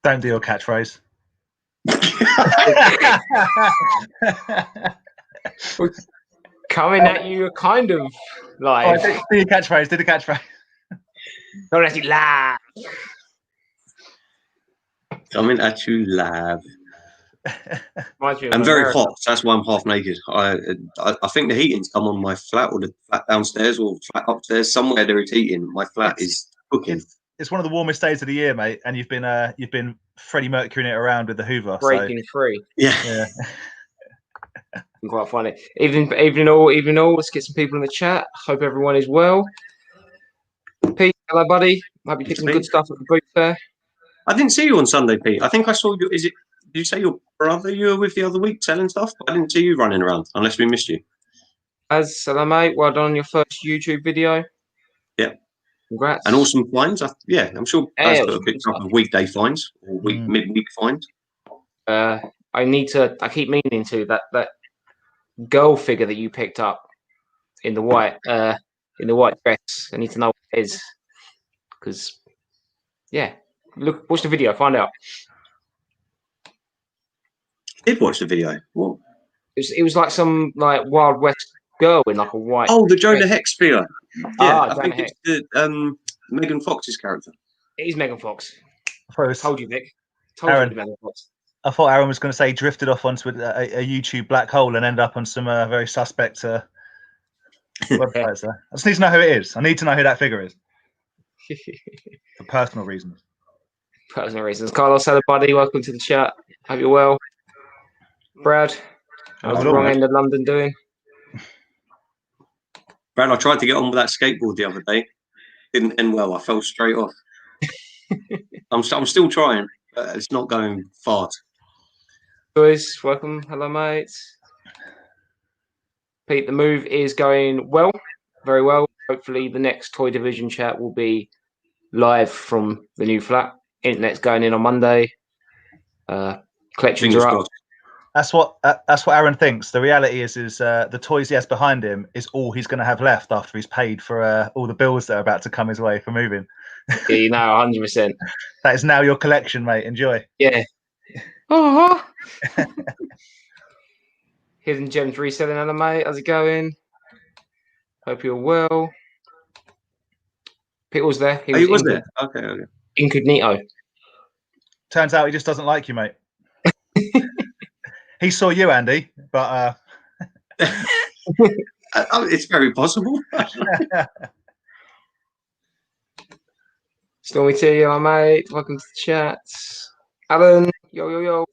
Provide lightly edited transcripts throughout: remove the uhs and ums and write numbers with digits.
Don't do your catchphrase. Coming at you, kind of live. Do your catchphrase. Do the catchphrase. Don't actually laugh. Coming at you live. I'm very hot. So that's why I'm half naked. I think the heating's come on my flat, or the flat downstairs, or flat upstairs. Somewhere there it's heating. My flat is cooking. It's one of the warmest days of the year, mate, and you've been Freddie Mercurying it around with the Hoover. Breaking free. Yeah. Quite funny. Evening all. Let's get some people in the chat. Hope everyone is well. Pete, hello, buddy. Might be picking some good stuff at the booth there. I didn't see you on Sunday, Pete. I think I saw you. Did you say your brother you were with the other week selling stuff? I didn't see you running around, unless we missed you. Hello, mate. Well done on your first YouTube video. Yeah. Congrats. And awesome finds. I'm sure guys got a bit of weekday finds or midweek finds. I keep meaning to that girl figure that you picked up in the white dress. I need to know what it is, because watch the video, find out. I did watch the video. What? It was like some Wild West girl in like a white. Oh, the Jonah Hex figure. Yeah, I think Hex. It's the Megan Fox's character. It is Megan Fox. Told you, Vic. Aaron, Megan Fox. I thought Aaron was going to say drifted off onto a YouTube black hole and end up on some very suspect websites there. I just need to know who it is. I need to know who that figure is. For personal reasons. Carlos, hello, buddy. Welcome to the chat. Hope you're well. Brad, how's the wrong end of London doing? Brad, I tried to get on with that skateboard the other day. Didn't end well. I fell straight off. I'm still trying, but it's not going far. Boys, welcome. Hello, mate. Pete, the move is going well, very well. Hopefully, the next Toy Division chat will be live from the new flat. Internet's going in on Monday. Collections are up. That's what Aaron thinks. The reality is the toys he has behind him is all he's going to have left after he's paid for all the bills that are about to come his way for moving. Yeah, 100%. That is now your collection, mate. Enjoy. Yeah. Oh. Hidden Gems reselling, hello, mate. How's it going? Hope you're well. Pete was there. He was there. Okay. Incognito. Turns out he just doesn't like you, mate. He saw you, Andy, but it's very possible. Stormy T, my mate. Welcome to the chat. Alan, yo.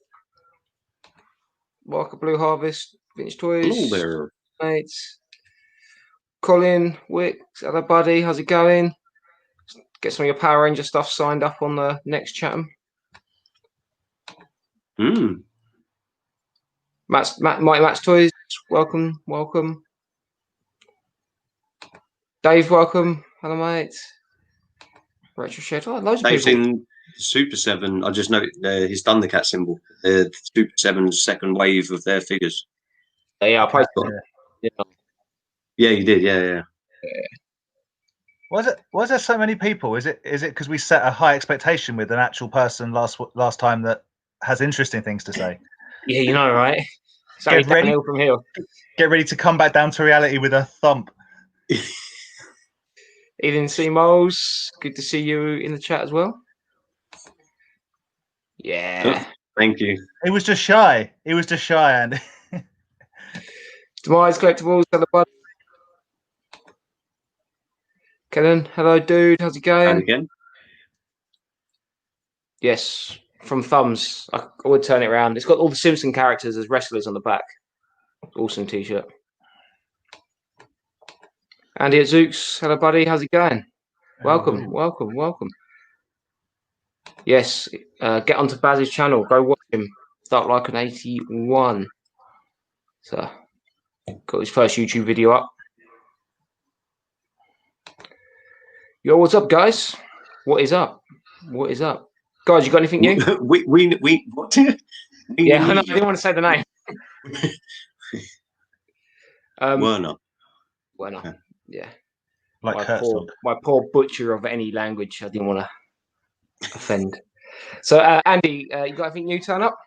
Walker Blue Harvest, Vintage Toys. Hello there. Mates. Colin, Wick, hello, buddy. How's it going? Get some of your Power Ranger stuff signed up on the next Chatham. Matt's Toys, welcome. Dave, welcome. Hello, mate. Retro Shed. Oh, loads of Dave's people. in Super 7. I just noted his Thundercat symbol. Super 7's second wave of their figures. Yeah, I posted it. Yeah, you did. Yeah. Was there so many people? Is it because we set a high expectation with an actual person last time that has interesting things to say? Yeah, right? Get ready from here. Get ready to come back down to reality with a thump. Eden C. Moles, good to see you in the chat as well. Yeah. Thank you. He was just shy, Andy. Demise Collectibles, hello, bud. Kellen, hello, dude. How's it going? And again? Yes, from Thumbs. I would turn it around. It's got all the Simpson characters as wrestlers on the back. Awesome t-shirt. Andy at Zooks, hello, buddy. How's it going? Welcome. Yes, get onto Baz's channel. Go watch him. Start like an 81. So, got his first YouTube video up. Yo, what's up, guys? What is up? Guys, you got anything new? we what? Yeah, I didn't want to say the name. Werner. Yeah. Like my poor butcher of any language. I didn't want to offend. So, Andy, you got anything new turn up?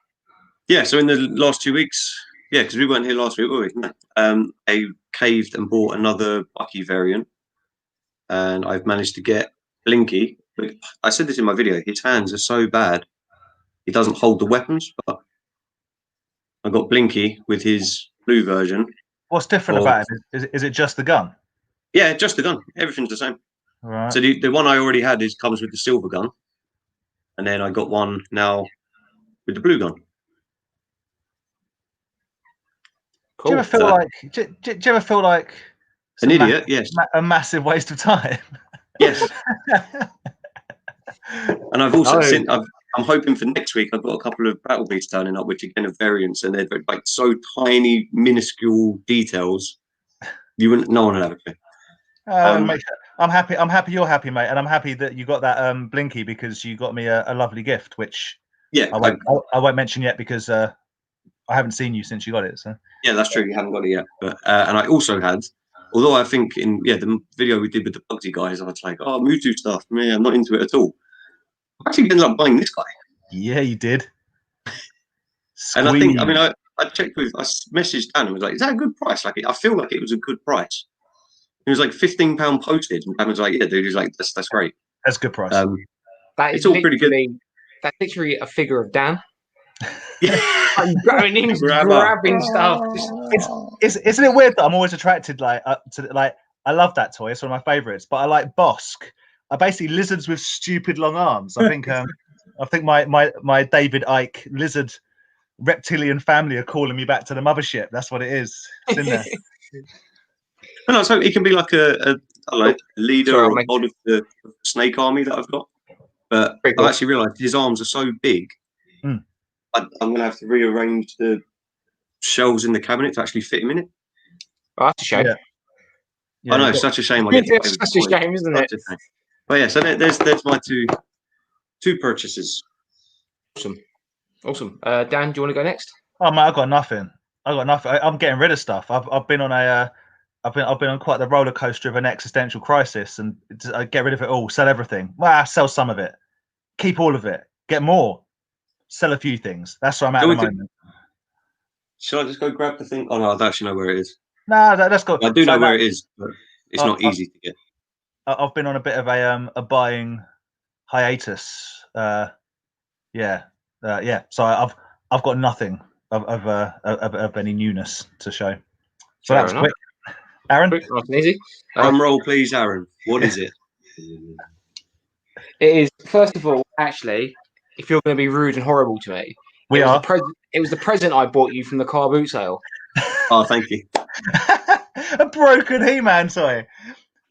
Yeah, so in the last 2 weeks, yeah, because we weren't here last week, were we? No. I caved and bought another Bucky variant, and I've managed to get Blinky. I said this in my video. His hands are so bad, he doesn't hold the weapons. But I got Blinky with his blue version. What's different about it? Is it just the gun? Yeah, just the gun. Everything's the same. Right. So the one I already had comes with the silver gun, and then I got one now with the blue gun. Cool. Do you ever feel like? Do you ever feel like an idiot? Yes. A massive waste of time. Yes. And I've also I'm hoping for next week. I've got a couple of battle beasts turning up, which again are variants, and they're like so tiny, minuscule details. No one would have a clue. I'm happy. I'm happy you're happy, mate, and I'm happy that you got that Blinky because you got me a lovely gift, which I won't mention yet because I haven't seen you since you got it. So yeah, that's true. You haven't got it yet, but and I also had. Although I think in the video we did with the Bugsy guys, I was like, oh, Mewtwo stuff. Man, I'm not into it at all. I actually ended up buying this guy. Yeah, you did. And I checked I messaged Dan and was like, is that a good price? Like, I feel like it was a good price. It was like £15 postage. And Dan was like, yeah, dude. He's like, that's great. That's a good price. That is all pretty good. That's literally a figure of Dan. Yeah. I'm going in, grabbing stuff. Isn't it weird that I'm always attracted to I love that toy. It's one of my favorites. But I like Bosk. I basically lizards with stupid long arms. I think my David Icke lizard reptilian family are calling me back to the mothership. That's what it is. It's in there. No, so it can be like a leader or mod of the snake army that I've got. But I've actually realised his arms are so big. I'm going to have to rearrange the shelves in the cabinet to actually fit him in it. Oh, that's a shame. Yeah, I know, it's such a shame. It's such a shame, isn't it? But yeah, so there's my two purchases. Awesome. Dan, do you want to go next? Oh man, I got nothing. I'm getting rid of stuff. I've been on I've been on quite the roller coaster of an existential crisis, and I get rid of it all, sell everything. Well, sell some of it, keep all of it, get more, sell a few things. That's where I'm at the moment. Shall I just go grab the thing? Oh no, I don't actually know where it is. No, let's go. I do know where it is, but it's not easy to get. I've been on a bit of a buying hiatus. So I've got nothing of any newness to show. So that was quick. Aaron, quick, nice and easy. Drum roll, please, Aaron. What is it? It is, first of all, actually, if you're going to be rude and horrible to me, it was the present I bought you from the car boot sale. Oh, thank you. A broken He-Man toy.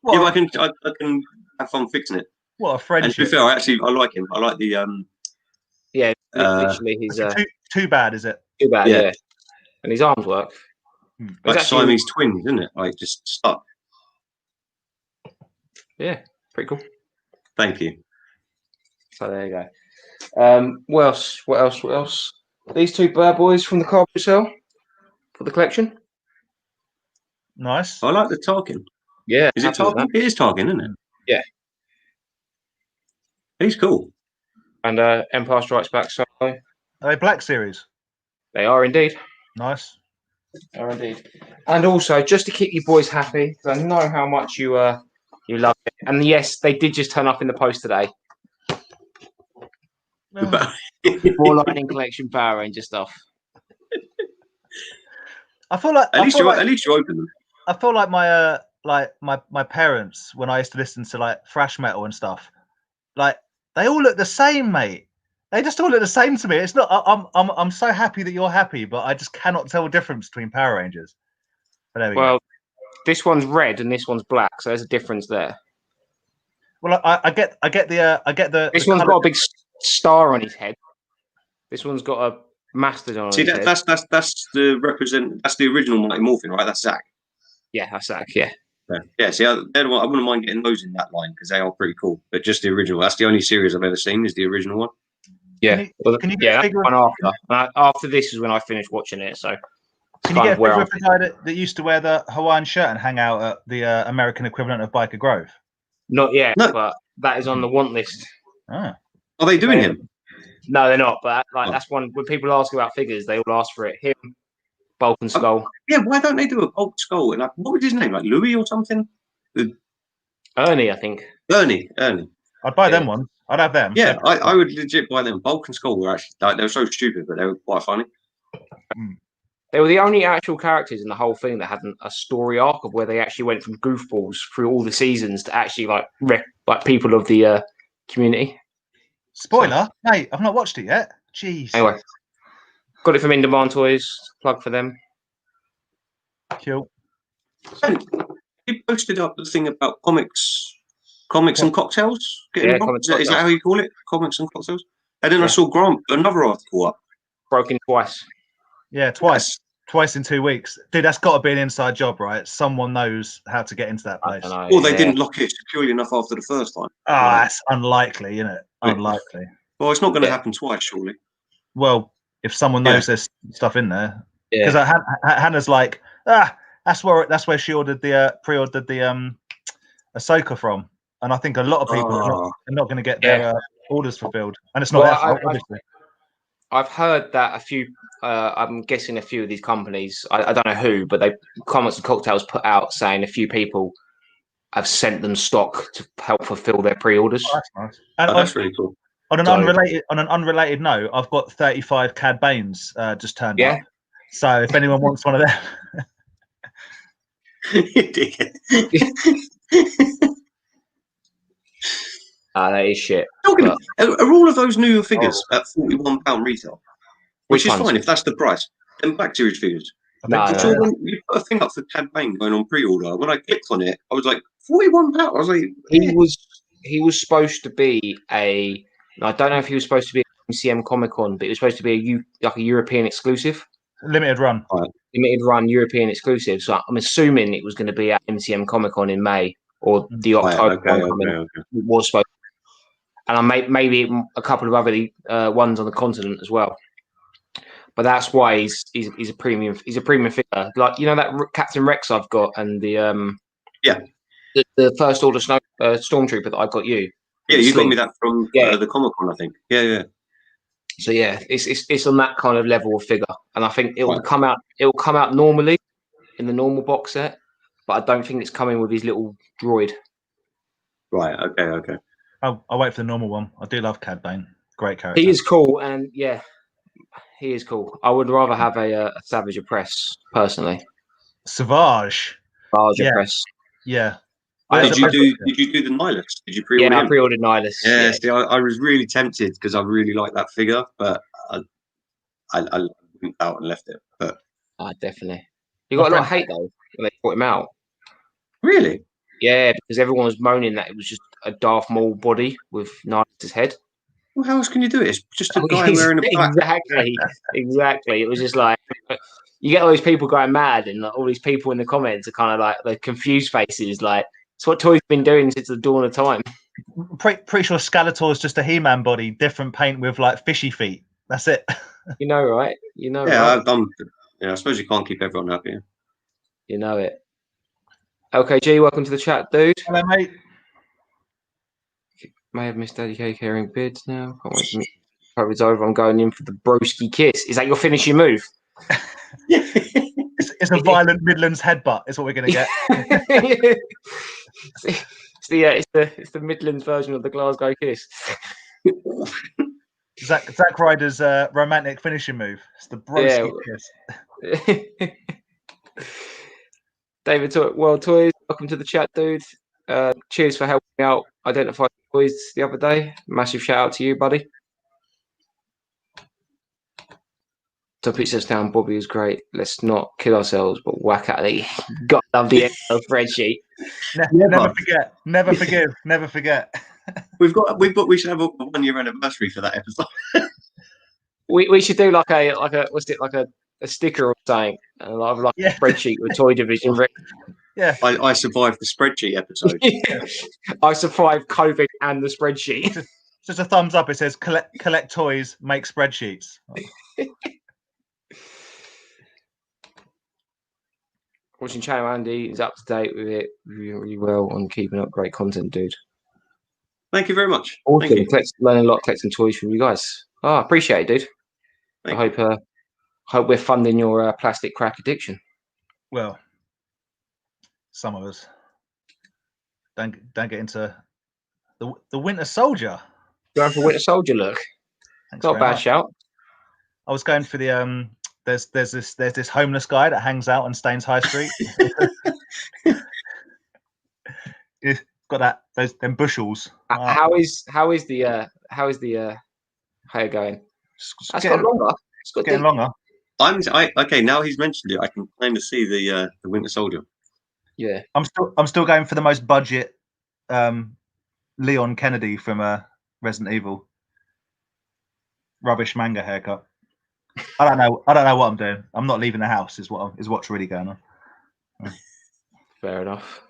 Yeah, but I can have fun fixing it. What a friendship! And to be fair, I like him. I like the Yeah, literally, he's too bad, is it? Too bad, yeah. And his arms work. Like Siamese twins, isn't it? Like just stuck. Yeah, pretty cool. Thank you. So there you go. What else? These two bad boys from the car boot sale for the collection. Nice. I like the Tarkin. Yeah. Is it Tarkin? It is Tarkin, isn't it? Yeah. He's cool. And Empire Strikes Back. So are they Black Series? They are indeed. Nice. They are indeed. And also, just to keep you boys happy, because I know how much you love it. And yes, they did just turn up in the post today. More Lightning Collection Power Ranger stuff. I feel like at least you open them. I feel like my parents, when I used to listen to like thrash metal and stuff, like they all look the same, mate. They just all look the same to me. It's not. I'm so happy that you're happy, but I just cannot tell the difference between Power Rangers. But there we go. This one's red and this one's black, so there's a difference there. Well, I get the. This one's got a big star on his head. This one's got a mastodon. See, that's the original Mighty Morphin, right? That's Zack. Yeah, that's Zack. Yeah. Yeah. See, I wouldn't mind getting those in that line because they are pretty cool. But just the original. That's the only series I've ever seen. Is the original one. Yeah. Can you get one after? After this is when I finished watching it. So. Can you get a figure of the guy that used to wear the Hawaiian shirt and hang out at the American equivalent of Biker Grove? Not yet, but that is on the want list. Ah. Are they doing him? No, they're not. But that's one when people ask about figures, they all ask for it. Him, Bulk and Skull. Yeah, why don't they do a Bulk Skull? And what was his name? Like Louis or something? Ernie, I think. Ernie. I'd buy them ones. I'd have them. Yeah, I would legit buy them. Bulk and Skull were actually they were so stupid, but they were quite funny. They were the only actual characters in the whole thing that had a story arc of where they actually went from goofballs through all the seasons to actually like people of the community. Spoiler, mate, I've not watched it yet. Jeez. Anyway, got it from In Demand Toys. Plug for them. Cool. You posted up the thing about comics and cocktails. Is that how you call it? Comics and cocktails. And then I saw Grant another article up. Broken twice. Yeah, twice. Twice in 2 weeks. Dude, that's got to be an inside job, right? Someone knows how to get into that place. Well, they didn't lock it securely enough after the first time. That's unlikely, isn't it? Unlikely. Well, it's not going to happen twice, surely. Well, if someone knows there's stuff in there. Yeah. Because Hannah's like, that's where she pre-ordered the Ahsoka from. And I think a lot of people are not going to get their orders fulfilled. And it's not their fault, obviously. I've heard that a few, I'm guessing a few of these companies, I don't know who, but Comics and Cocktails put out saying a few people have sent them stock to help fulfill their pre-orders. Oh, that's nice. And that's really cool. On an unrelated note, I've got 35 Cad Banes just turned up. So if anyone wants one of them. That is shit. Are all of those new figures at £41 retail? Which is fine if that's the price. Then Black Series figures. You put a thing up for Cad Bane going on pre-order. When I clicked on it, I was like, £41. I was like, he was supposed to be I don't know if he was supposed to be a MCM Comic Con, but it was supposed to be a European exclusive. Limited run. Limited run European exclusive. So I'm assuming it was going to be at MCM Comic Con in May or the October one. It was supposed to. And maybe a couple of other ones on the continent as well. But that's why he's a premium. He's a premium figure, like that Captain Rex I've got, and the First Order Stormtrooper that I got you. Yeah, you got me that from the Comic Con, I think. Yeah. So it's on that kind of level of figure, and I think it will come out. It will come out normally in the normal box set, but I don't think it's coming with his little droid. Right. Okay. I'll wait for the normal one. I do love Cad Bane. Great character. He is cool, and he is cool. I would rather have a Savage Press personally. Savage Press. Yeah. Did you do the Nihilus? Did you pre-order? Yeah, I pre-ordered Nihilus. Yeah. See, I was really tempted because I really like that figure, but I went out and left it. But definitely. You got a lot of hate though when they brought him out. Really? Yeah, because everyone was moaning that it was just a Darth Maul body with Nihilus's head. Well, how else can you do it? It's just a guy wearing a black. Exactly. It was just like you get all these people going mad, and all these people in the comments are kind of like the confused faces. Like it's what Toy's been doing since the dawn of time. Pretty sure Skeletor's just a He-Man body, different paint with like fishy feet. That's it. You know, right? Yeah, right? I suppose you can't keep everyone happy. You know it. Okay, G, welcome to the chat, dude. Hello, mate. May have missed Daddy K carrying bids now. Can't wait to meet. Hope it's over. I'm going in for the broski kiss. Is that your finishing move? It's a violent Midlands headbutt. Is what we're going to get. It's the Midlands version of the Glasgow kiss. Zack Ryder's romantic finishing move. It's the broski kiss. David World Toys, welcome to the chat, dude. Cheers for helping me out identify toys the other day. Massive shout out to you, buddy. So put yourselves down. Bobby is great. Let's not kill ourselves, but whack at the got to love the Excel spreadsheet. Never forget. Never forgive. Never forget. We should have a 1 year anniversary for that episode. we should do like a sticker or something, a spreadsheet with Toy Division. Yeah, I survived the spreadsheet episode. I survived COVID and the spreadsheet. Just a thumbs up. It says collect toys, make spreadsheets. Watching channel Andy is up to date with it really well on keeping up great content, dude. Thank you very much. Awesome. Learning a lot collecting toys from you guys. Oh, appreciate it, dude. Thank I hope we're funding your plastic crack addiction. Well, some of us don't get into the Winter Soldier. Going for Winter Soldier look. Thanks Not a very bad much. shout. I was going for the There's this homeless guy that hangs out on Staines High Street. He's got them bushels. How is the hair going? That's got longer. It's got getting deep. longer. Okay, now he's mentioned it, I can kind of see the Winter Soldier. Yeah. I'm still going for the most budget Leon Kennedy from Resident Evil. Rubbish manga haircut. I don't know what I'm doing. I'm not leaving the house. Is what's really going on. Yeah. Fair enough.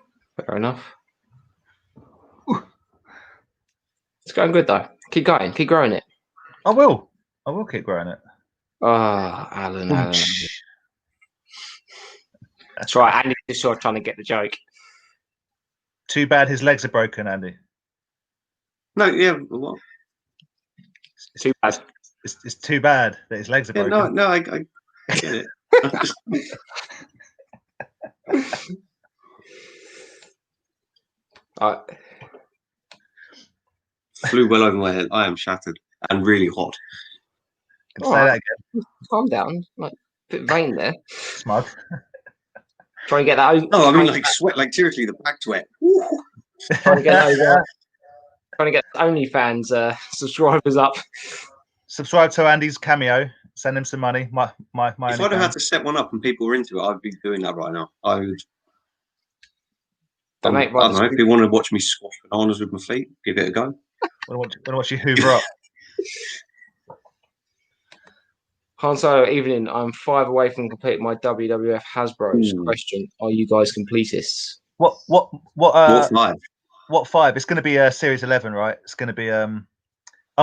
It's going good though. Keep going. Keep growing it. I will keep growing it. Oh, Alan. That's right. Andy's just sort of trying to get the joke. Too bad his legs are broken, Andy. No, yeah. What? Too bad. It's too bad that his legs are broken. No, I get it. Flew well over my head. I am shattered and really hot. Say that again. Calm down. Like a bit vain there. Smug. Try and get that. No, I mean like sweat, like seriously, the back sweat. Trying to get those. Trying to get OnlyFans subscribers up. Subscribe to Andy's Cameo. Send him some money. My if I'd have had to set one up and people were into it, I'd be doing that right now. I would. I don't know if you want to watch me squash bananas with my feet, give it a go. I want to watch you hoover up. Han Solo, evening. I'm 5 away from completing my WWF Hasbro's question. Are you guys completists? What 5? What 5? It's going to be Series 11, right? It's going to be. I'm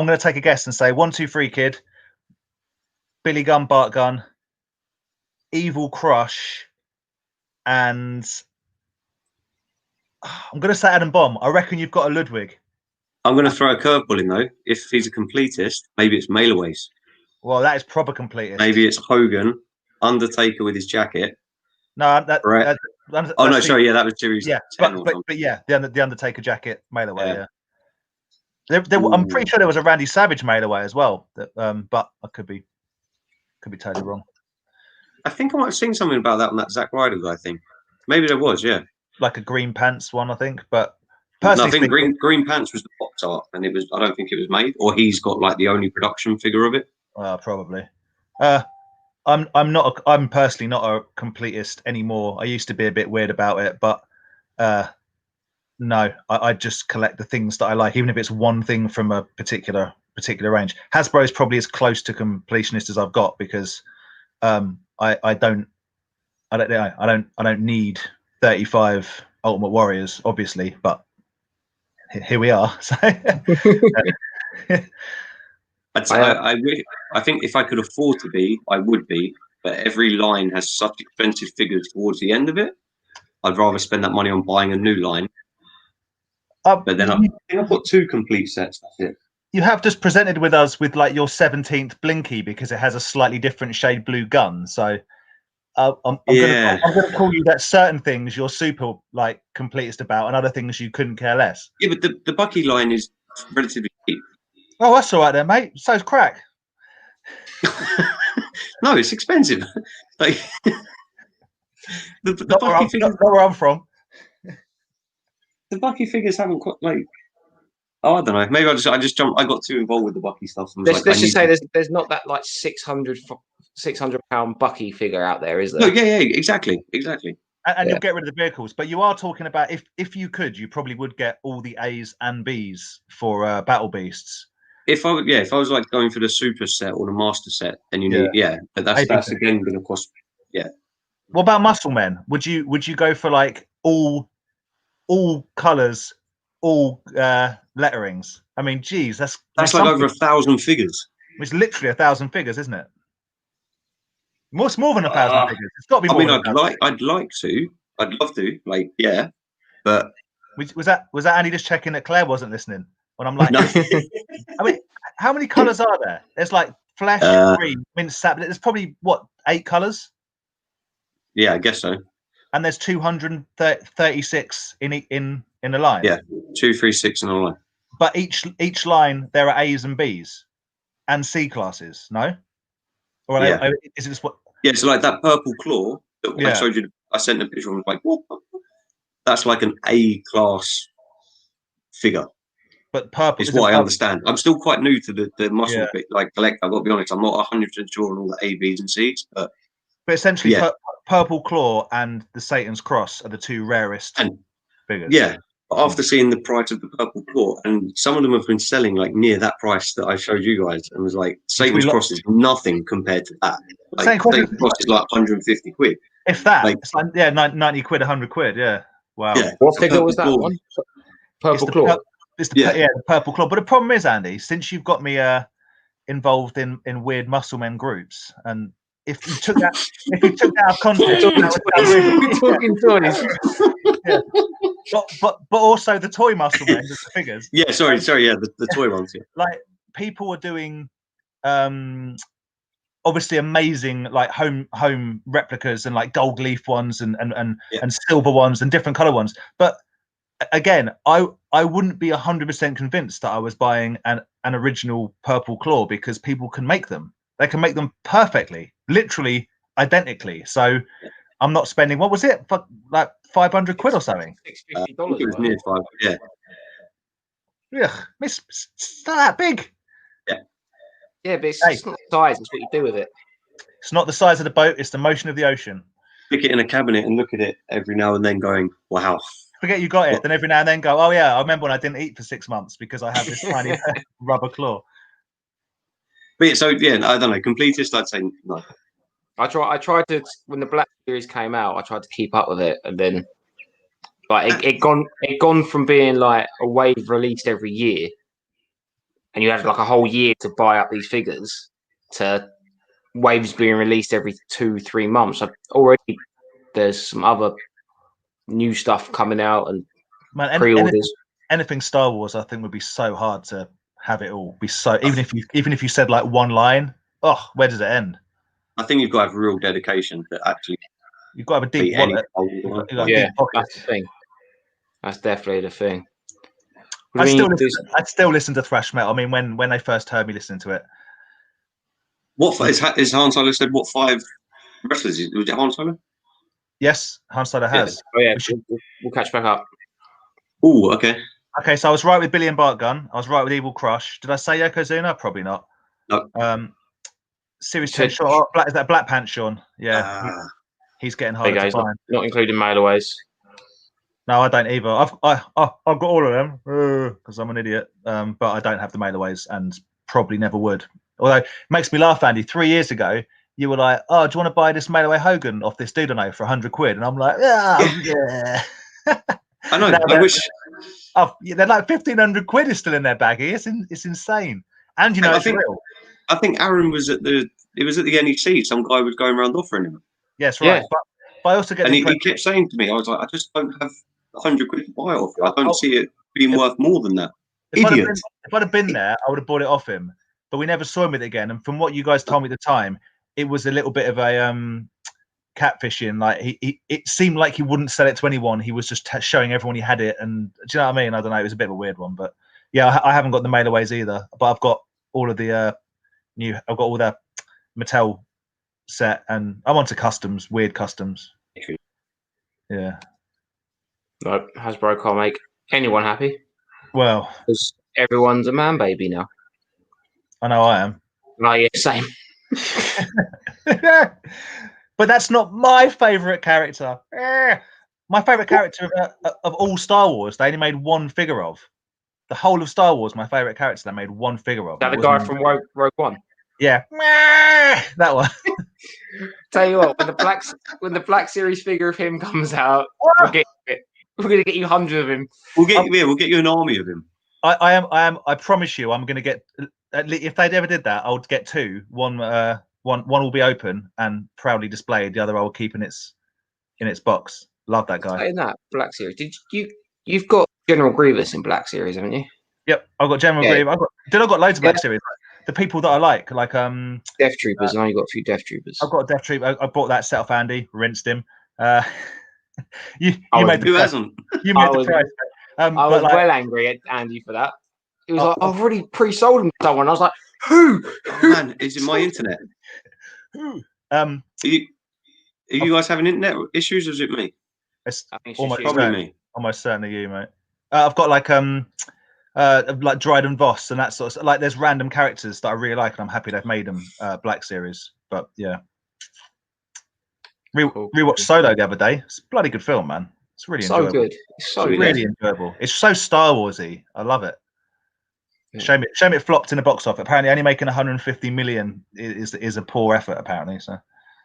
going to take a guess and say 1, 2, 3 Kid, Billy Gunn, Bart Gunn, Evil Crush, and I'm going to say Adam Bomb. I reckon you've got a Ludwig. I'm going to throw a curveball in though. If he's a completist, maybe it's Mailaways. Well, that is proper completist. Maybe it's Hogan, Undertaker with his jacket. No, sorry, yeah, that was Series 10 but yeah, the Undertaker jacket mail away. Yeah. I'm pretty sure there was a Randy Savage mail away as well. But I could be totally wrong. I think I might have seen something about that on that Zack Ryder guy thing. Maybe there was, yeah. Like a green pants one, I think. But personally, I think green pants was the box art, and it was. I don't think it was made, or he's got like the only production figure of it. Probably. I'm personally not a completist anymore. I used to be a bit weird about it, but no, I just collect the things that I like, even if it's one thing from a particular range. Hasbro is probably as close to completionist as I've got because I don't need 35 Ultimate Warriors, obviously, but here we are. So. I think if I could afford to be, I would be. But every line has such expensive figures towards the end of it. I'd rather spend that money on buying a new line. But then I've got 2 complete sets. That's it. You have just presented with us with like your 17th Blinky because it has a slightly different shade blue gun. So I'm going to call you that certain things you're super like completist about, and other things you couldn't care less. Yeah, but the Bucky line is relatively cheap. Oh, that's all right then, mate. So's crack. No, it's expensive. Like the Bucky figures. Not where I'm from. The Bucky figures haven't quite like. Oh, I don't know. Maybe I just jumped. I got too involved with the Bucky stuff. Let's just say there's not that like 600 £600 Bucky figure out there, is there? No, yeah, exactly. And you'll get rid of the vehicles, but you are talking about if you could, you probably would get all the A's and B's for Battle Beasts. If I was like going for the super set or the master set, then you need but that's again going to cost. Yeah. What about Muscle Men? Would you go for like all colors, all letterings? I mean, geez, that's like over 1,000 figures. It's literally 1,000 figures, isn't it? It's more than 1,000 figures. It's got to be more. I'd like to. I'd love to. Like, yeah, but was that Andy just checking that Claire wasn't listening? When I'm like, no. I mean, how many colours are there? There's like flesh, green, mint sap. There's probably what 8 colours. Yeah, I guess so. And there's 236 in a line. Yeah, 236 in a line. But each line there are A's and B's and C classes. No, or is it just what? Yeah, so like that purple claw that I showed you. I sent a picture of. Like, what? That's like an A class figure. But purple is what I understand. I'm still quite new to the muscle bit, like collect. I've got to be honest. I'm not 100% sure on all the A, B's, and C's, but essentially, purple claw and the Satan's cross are the 2 rarest figures. Yeah, but after seeing the price of the purple claw, and some of them have been selling like near that price that I showed you guys, and was like Satan's cross is nothing compared to that. Like Satan's cross is like 150 quid. If that, it's like 90 quid, 100 quid. Yeah. Wow. Yeah. What figure was that one? Purple claw. It's the purple claw. But the problem is, Andy, since you've got me involved in weird muscle men groups, and if you took that out of context, talking toys. Yeah. But also the toy muscle men, the figures. Yeah, sorry, yeah, the toy ones. Yeah. Like people were doing, obviously amazing like home replicas and like gold leaf ones and silver ones and different color ones, but again, I wouldn't be 100% convinced that I was buying an original purple claw, because people can make them. They can make them perfectly, literally identically. So I'm not spending, what was it, for like 500 quid or something? $650. It was near 5. Yeah. Yeah, it's not that big. Yeah, but it's not the size. It's what you do with it. It's not the size of the boat. It's the motion of the ocean. Stick it in a cabinet and look at it every now and then, going, "Wow." Forget you got it. Then every now and then go, "Oh yeah, I remember when I didn't eat for 6 months because I have this tiny rubber claw." But so yeah, I don't know. Completist, I'd say no. I tried to, when the Black Series came out, I tried to keep up with it, and then like it gone from being like a wave released every year, and you had like a whole year to buy up these figures, to waves being released every 2-3 months. Already there's some other new stuff coming out and pre-orders. Anything Star Wars, I think, would be so hard to have it all. Be so even if you said like one line, where does it end? I think you've got to have real dedication to actually. You've got to have a deep wallet. That's the thing. That's definitely the thing. I still listen to thrash metal. I mean, when they first heard me listening to it. What is Han Solo said? What 5 wrestlers? Was it Han Solo? Yes, Han Solo has. Yeah. Oh yeah, we'll catch back up. Oh, okay. Okay, so I was right with Billy and Bart Gunn. I was right with Evil Crush. Did I say Yokozuna? Probably not. No. Series 10 Sean. Is that Black Pants Sean? Yeah. He's getting harder to find. Not including mailaways. No, I don't either. I've got all of them because I'm an idiot. But I don't have the mailaways and probably never would. Although it makes me laugh, Andy. 3 years ago, you were like, "Oh, do you want to buy this mailaway Hogan off this dude I know for 100 quid?" And I'm like, "Yeah." I know. I wish. They're like 1,500 quid is still in their baggie. It's insane. And it's real. I think Aaron was at the NEC. Some guy was going around offering him. Yes, right. Yeah. But I also get. And he kept saying to me, "I was like, I just don't have 100 quid to buy it off you. I don't see it being worth more than that." Idiot. If I'd have been there, I would have bought it off him. But we never saw him with it again. And from what you guys told me at the time, it was a little bit of a catfishing. Like it seemed like he wouldn't sell it to anyone. He was just showing everyone he had it. And do you know what I mean? I don't know. It was a bit of a weird one. But yeah, I haven't got the mailaways either. But I've got all of the I've got all the Mattel set, and I'm onto customs, weird customs. Yeah. No, Hasbro can't make anyone happy. Well, because everyone's a man baby now. I know I am. Oh, yeah, same. But that's not my favorite character. My favorite character of all Star Wars, they only made one figure of. The whole of Star Wars, my favorite character, they made one figure of. That the guy from Rogue One. Yeah, that one. Tell you what, when the Black Series figure of him comes out, we're gonna get you 100 of him. We'll get you an army of him. I promise you, I'm gonna get. If they'd ever did that, I would get 2. One will be open and proudly displayed. The other I will keep in its box. Love that guy. In that Black Series, you've got General Grievous in Black Series, haven't you? Yep, I've got General Grievous. I've got loads of Black Series. The people that I like Death Troopers. I only got a few Death Troopers. I've got a Death Trooper. I bought that set off Andy, rinsed him. You made the Who price. hasn't? You made the price. I was well angry at Andy for that. He was like, I've already pre-sold him to someone. I was like, who? Oh, man, is it my internet? Who? Are you guys having internet issues, or is it me? It's almost certainly you, mate. I've got like Dryden Voss and that sort of like. There's random characters that I really like, and I'm happy they've made them Black Series. But yeah, rewatched Solo the other day. It's a bloody good film, man. It's really enjoyable. Good. It's so really enjoyable. It's so Star Warsy. I love it. Yeah. Shame it flopped in the box office. Apparently, only making 150 million is a poor effort. Apparently, so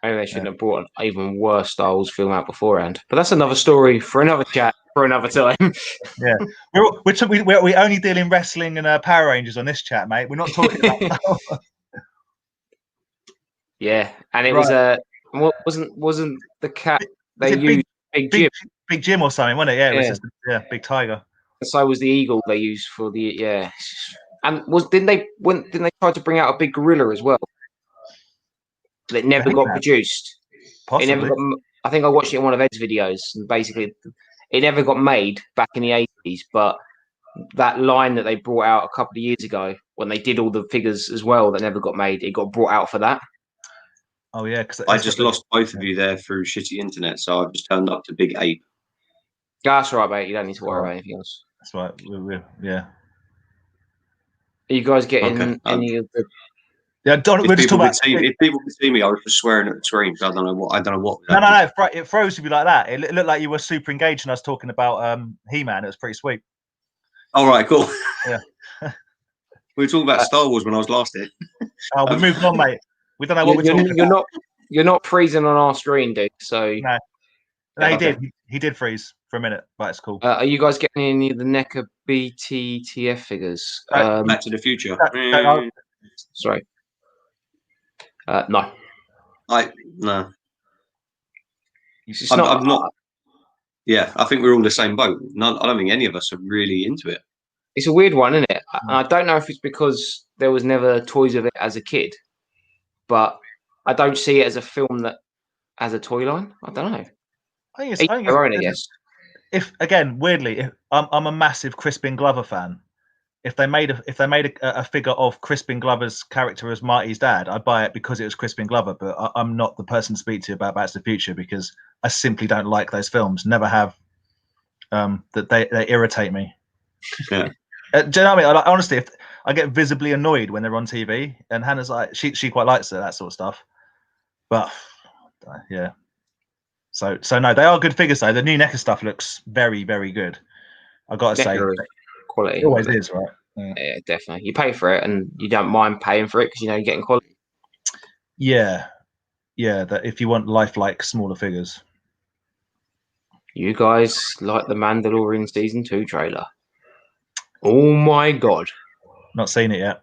maybe they shouldn't have brought an even worse Star Wars film out beforehand. But that's another story for another chat for another time. Yeah, we only deal in wrestling and Power Rangers on this chat, mate. We're not talking about. Yeah, and it was wasn't the cat they used Big Jim or something, wasn't it? Yeah, it was just Big Tiger. So was the eagle they used for the and didn't they try to bring out a big gorilla as well? That never got produced. Possibly. It never got. I think I watched it in one of Ed's videos, and basically, it never got made back in the 80s. But that line that they brought out a couple of years ago, when they did all the figures as well, that never got made, it got brought out for that. Oh yeah, because I just lost both of you there through shitty internet, so I've just turned up to Big Ape. That's all right, mate. You don't need to worry about anything else. That's right. Yeah. Are you guys getting any of the? Yeah, we're just talking about. If people could see me, I was just swearing at the screen. So I don't know what. No. It froze to be like that. It looked like you were super engaged, and I was talking about He-Man. It was pretty sweet. All right, cool. Yeah. We were talking about Star Wars when I was last here. Oh, we're moving on, mate. We don't know what we're talking about. You're not freezing on our screen, dude. So no, he did freeze for a minute, but it's cool. Are you guys getting any of the NECA BTTF figures? Back to the Future. Sorry. No. No. I'm not. Yeah, I think we're all the same boat. I don't think any of us are really into it. It's a weird one, isn't it? And I don't know if it's because there was never toys of it as a kid, but I don't see it as a film that has a toy line. I don't know. I think it's I guess. If I'm a massive Crispin Glover fan. If they made a figure of Crispin Glover's character as Marty's dad, I'd buy it because it was Crispin Glover. But I'm not the person to speak to about Back to the Future because I simply don't like those films. Never have. That they irritate me. Yeah. Do you know what I mean? Honestly, if I get visibly annoyed when they're on TV, and Hannah's like, she quite likes that sort of stuff. But yeah. So no, they are good figures though. The new NECA stuff looks very, very good. I gotta say. Quality. It always is, right? Yeah, definitely. You pay for it, and you don't mind paying for it because you're getting quality. Yeah. That if you want lifelike smaller figures. You guys like the Mandalorian season 2 trailer? Oh my god! Not seen it yet.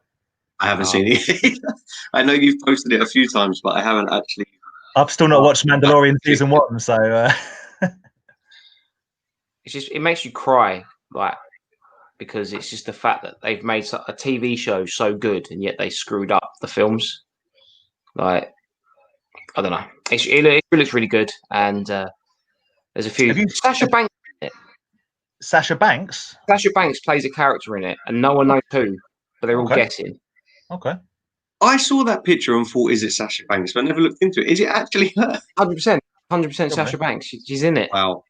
I haven't seen it. I know you've posted it a few times, but I haven't actually. I've still not watched Mandalorian season 1, so. It makes you cry, because it's just the fact that they've made a TV show so good and yet they screwed up the films. I don't know. It looks really good, and there's a few. Sasha Banks in it. Sasha Banks? Sasha Banks plays a character in it, and no one knows who, but they're all guessing. Okay. I saw that picture and thought, is it Sasha Banks? But I never looked into it. Is it actually her? 100%. 100% Sasha Banks. She's in it. Wow.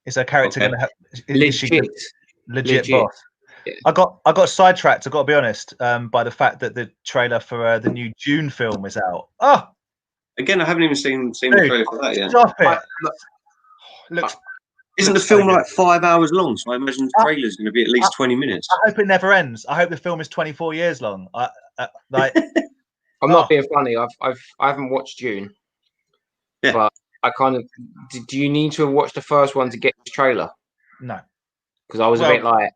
Is her character going to have legit boss? Yeah. I got sidetracked. I got to be honest, by the fact that the trailer for the new Dune film is out. Oh, again, I haven't even seen the trailer for that yet. Stop it! Isn't the film like 5 hours long? So I imagine the trailer is going to be at least 20 minutes. I hope it never ends. I hope the film is 24 years long. I'm not being funny. I haven't watched Dune. Yeah. But I kind of. Do you need to have watched the first one to get this trailer? No. Because I was a bit like,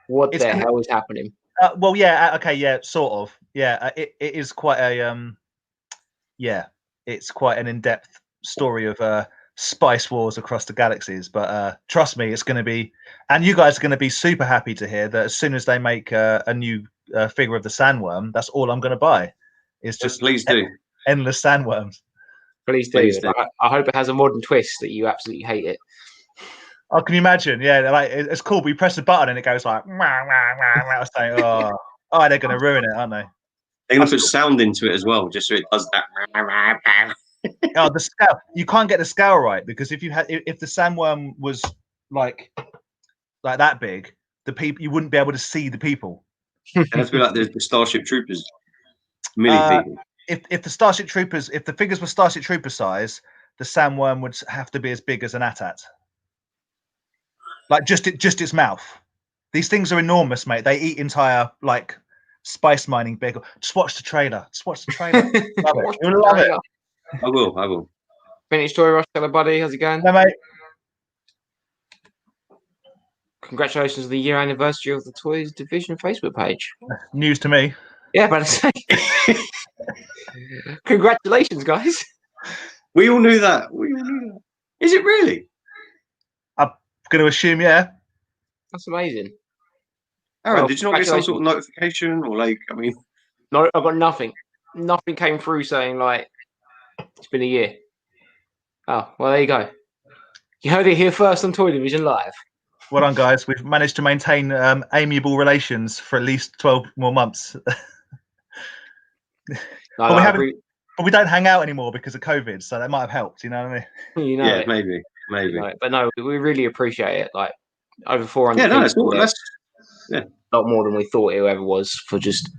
what the hell is happening? Well, yeah, okay, yeah, sort of. Yeah, it is quite a it's quite an in-depth story of spice wars across the galaxies. But trust me, it's going to be, and you guys are going to be super happy to hear that as soon as they make a new figure of the sandworm, that's all I'm going to buy. It's just please do. Endless sandworms. Please do. I hope it has a modern twist that you absolutely hate it. Oh, can you imagine? Yeah, like it's cool. But you press the button and it goes like, I was saying, oh, they're going to ruin it, aren't they? They're going to put sound into it as well, just so it does that. Oh, the scale. You can't get the scale right because if the sandworm was like that big, the people you wouldn't be able to see the people. It has to be like the Starship Troopers, mini people. If the Starship Troopers, if the figures were Starship Trooper size, the sandworm would have to be as big as an AT-AT. Like just its mouth. These things are enormous, mate. They eat entire like spice mining vehicle. Just watch the trailer. Love it. You'll love it. I will. Vintage Toy Rush, hello buddy. How's it going? No, mate. Congratulations on the year anniversary of the Toys Division Facebook page. News to me. Yeah, but I say, congratulations, guys. We all knew that. Is it really? I'm going to assume, yeah. That's amazing. Aaron, did you not get some sort of notification or like? I mean, no, I got nothing. Nothing came through saying like it's been a year. Oh, well, there you go. You heard it here first on Toy Division Live. Well done, guys. We've managed to maintain amiable relations for at least 12 more months. But we don't hang out anymore because of COVID, so that might have helped. You know what I mean? You know, yeah, maybe. You know, but no, we really appreciate it. Like over 400. Yeah, no, it's cool. That's a lot more than we thought it ever was for just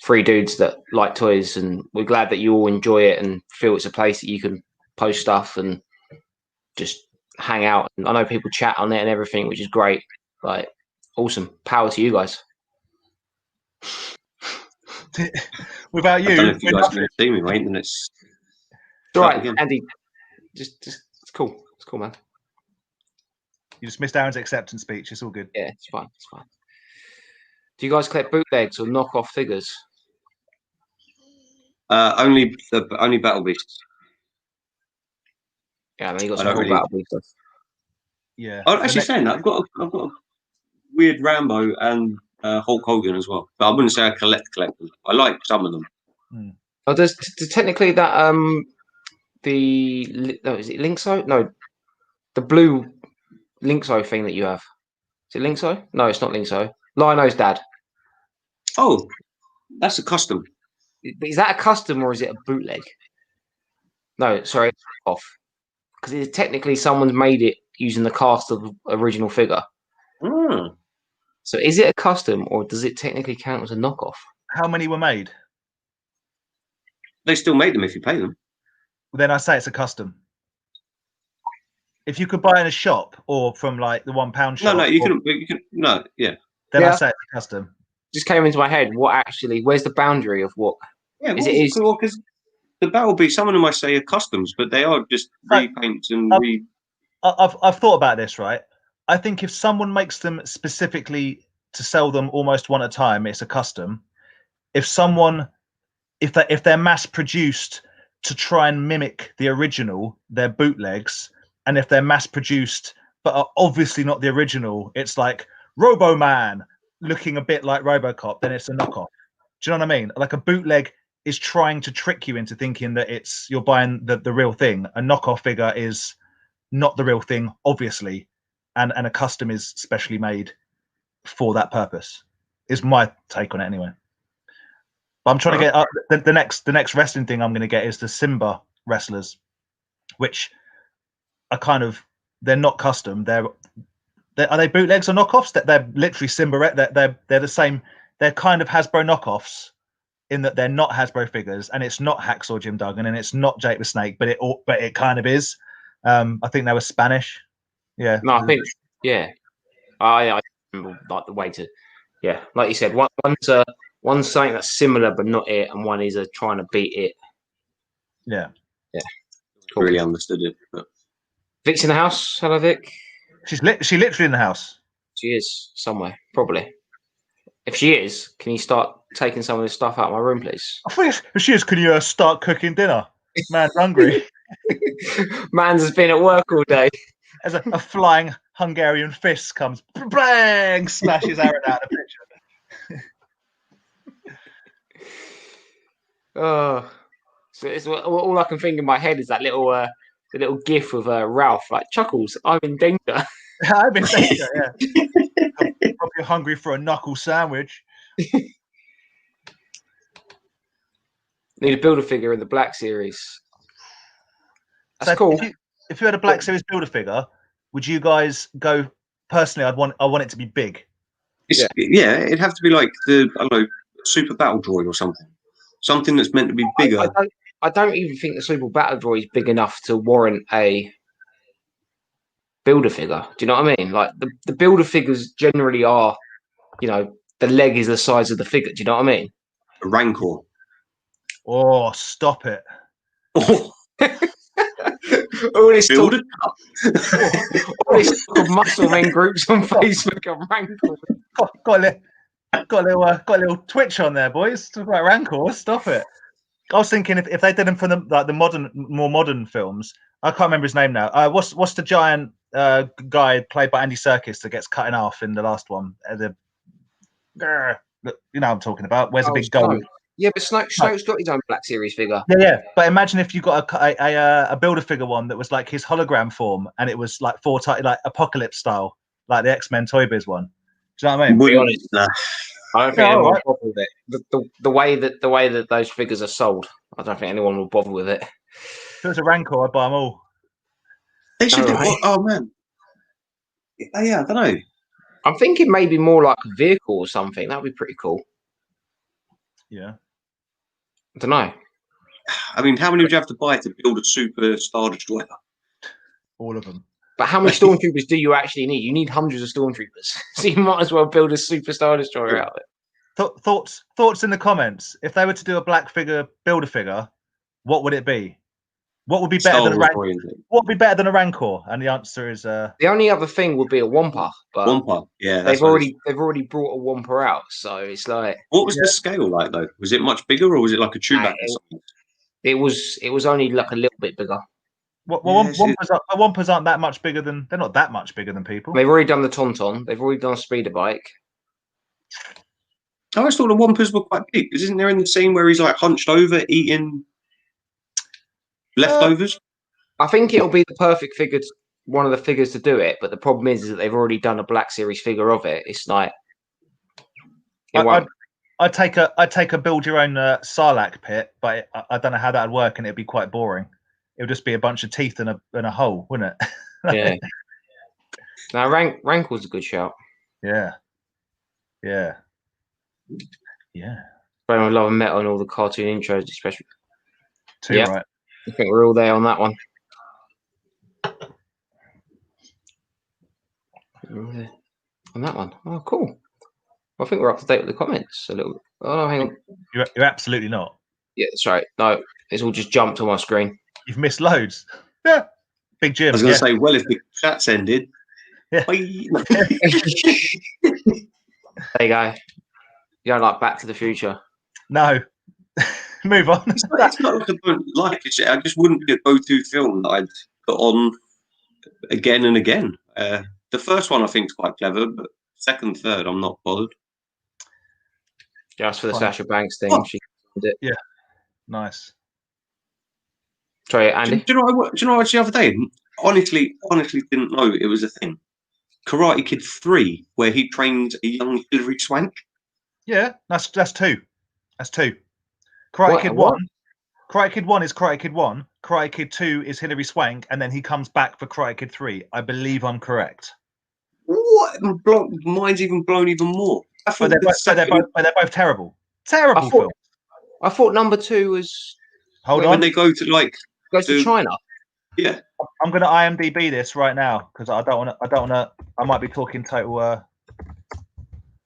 3 dudes that like toys, and we're glad that you all enjoy it and feel it's a place that you can post stuff and just hang out. And I know people chat on it and everything, which is great. Like, awesome. Power to you guys. Without you, I don't know if you guys are going to see me, mate, and it's all right, Andy. Just it's cool. It's cool, man. You just missed Aaron's acceptance speech. It's all good. Yeah, it's fine. It's fine. Do you guys collect bootlegs or knockoff figures? Only Battle Beasts. Yeah, then you got some cool Battle Beast stuff. Yeah. Oh, actually, saying that, I've got a weird Rambo and Hulk Hogan as well. But I wouldn't say I collect them. I like some of them. Oh, there's technically that is it Linkso? No, the blue Linkso thing that you have. Is it Linkso? No, it's not Linkso. Lionel's dad. Oh, that's a custom. Is that a custom or is it a bootleg? No, sorry, off. Because it's technically someone's made it using the cast of the original figure. So is it a custom or does it technically count as a knockoff? How many were made? They still make them if you pay them. Then I say it's a custom. If you could buy in a shop or from like the £1 shop. No, you can. No, yeah. Then I say it's a custom. Just came into my head. Where's the boundary of what? Yeah, because the Battle Beast, some of them I say are customs, but they are just repaints and I've thought about this, right? I think if someone makes them specifically to sell them almost one at a time, it's a custom. If they're mass produced to try and mimic the original, they're bootlegs. And if they're mass produced but are obviously not the original, it's like Robo-Man looking a bit like RoboCop, then it's a knockoff. Do you know what I mean? Like a bootleg is trying to trick you into thinking that you're buying the real thing. A knockoff figure is not the real thing, obviously, and a custom is specially made for that purpose. Is my take on it anyway. But I'm trying to get the next wrestling thing I'm going to get is the Simba wrestlers, which are they're not custom. Are they bootlegs or knockoffs? They're literally Simba. They're the same. They're kind of Hasbro knockoffs in that they're not Hasbro figures, and it's not Hacksaw Jim Duggan, and it's not Jake the Snake, but it kind of is. I think they were Spanish. Yeah. No, I think I remember like the way to. Yeah, like you said, one's something that's similar but not it, and one is trying to beat it. Yeah. Yeah. Cool. Really understood it. But... Vic's in the house. Hello, Vic. She literally in the house. She is somewhere, probably. If she is, can you start taking some of this stuff out of my room, please? I think if she is, can you start cooking dinner? Man's hungry. Man's has been at work all day. As a flying Hungarian fist comes, bang, smashes Aaron out of the picture. Oh, so it's all I can think in my head is that little the little gif of Ralph like chuckles. I'm in danger. I've been danger, yeah. Hope you're hungry for a knuckle sandwich. Need to build a figure in the Black Series. That's So cool. If you had a Black Series Build-A-Figure, would you guys go? Personally, I want it to be big. Yeah, it'd have to be like the Super Battle Droid or something that's meant to be bigger. I don't even think the Super Battle Droid is big enough to warrant a Build-A-Figure. Do you know what I mean? Like the Build-A-Figures generally are, the leg is the size of the figure. Do you know what I mean? A Rancor. Oh, stop it! All this talk of muscle men groups on Facebook are Rancor. Got a little twitch on there, boys. Talk about Rancor. Stop it. I was thinking if they did them for the more modern films. I can't remember his name now. What's the giant guy played by Andy Serkis that gets cut in half in the last one? You know what I'm talking about. Wears a big gold. Yeah, but Snoke's got his own Black Series figure. Yeah. But imagine if you got a Build-A-Figure one that was like his hologram form, and it was like like Apocalypse style, like the X-Men Toy Biz one. Do you know what I mean? To be honest, I don't think anyone will bother with it. The way that those figures are sold, I don't think anyone will bother with it. If it was a Rancor, I'd buy them all. They should do. Oh man. Yeah, I don't know. I'm thinking maybe more like a vehicle or something. That'd be pretty cool. Yeah. I don't know. I mean, how many would you have to buy to build a Super Star Destroyer? All of them. But how many Stormtroopers do you actually need? You need hundreds of Stormtroopers. So you might as well build a Super Star Destroyer out of it. Thoughts in the comments. If they were to do a Black figure, Build-A-Figure, what would it be? What would be better than a Rancor? What would be better than a Rancor? And the answer is the only other thing would be a Wampa. But Wampa, yeah. They've already brought a Wampa out, so it's like. What was the scale like though? Was it much bigger, or was it like a Chewbacca? It was only like a little bit bigger. Wampas aren't that much bigger than. They're not that much bigger than people. They've already done the Tauntaun. They've already done a speeder bike. I always thought the Wampas were quite big. Isn't there in the scene where he's like hunched over eating leftovers? I think it'll be the perfect figure, one of the figures to do it. But the problem is that they've already done a Black Series figure of it. It's like I'd take a build your own Sarlacc pit, but I don't know how that'd work, and it'd be quite boring. It would just be a bunch of teeth in a hole, wouldn't it? Yeah. Now Rancor's a good shout. Yeah. Very Love and Metal and all the cartoon intros, especially. Right. I think we're all there on that one. On that one. Oh, cool. I think we're up to date with the comments a little bit. Oh, hang on. You're absolutely not. Yeah, that's right. No, it's all just jumped on my screen. You've missed loads. Yeah. Big Jim. I was going to say, well, if the chat's ended. Yeah. There you go. You don't like Back to the Future? No. Move on. It's not like I don't like it. I just wouldn't be a go-to film that I'd put on again and again. The first one I think is quite clever, but second, third, I'm not bothered. Just for the Sasha Banks thing, she did it. Yeah, nice. Sorry, Andy. Do you know what I watched the other day? Honestly, didn't know it was a thing. Karate Kid 3, where he trained a young Hilary Swank. Yeah, that's two. That's two. Karate Kid 1. Karate Kid 1 is Karate Kid 1. Karate Kid 2 is Hilary Swank, and then he comes back for Karate Kid 3. I believe I'm correct. What? Mine's even blown even more. They're both terrible. Terrible film. I thought number 2 was. Hold on. When they go to goes to China. Yeah. I'm going to IMDb this right now because I don't want to. I might be talking total.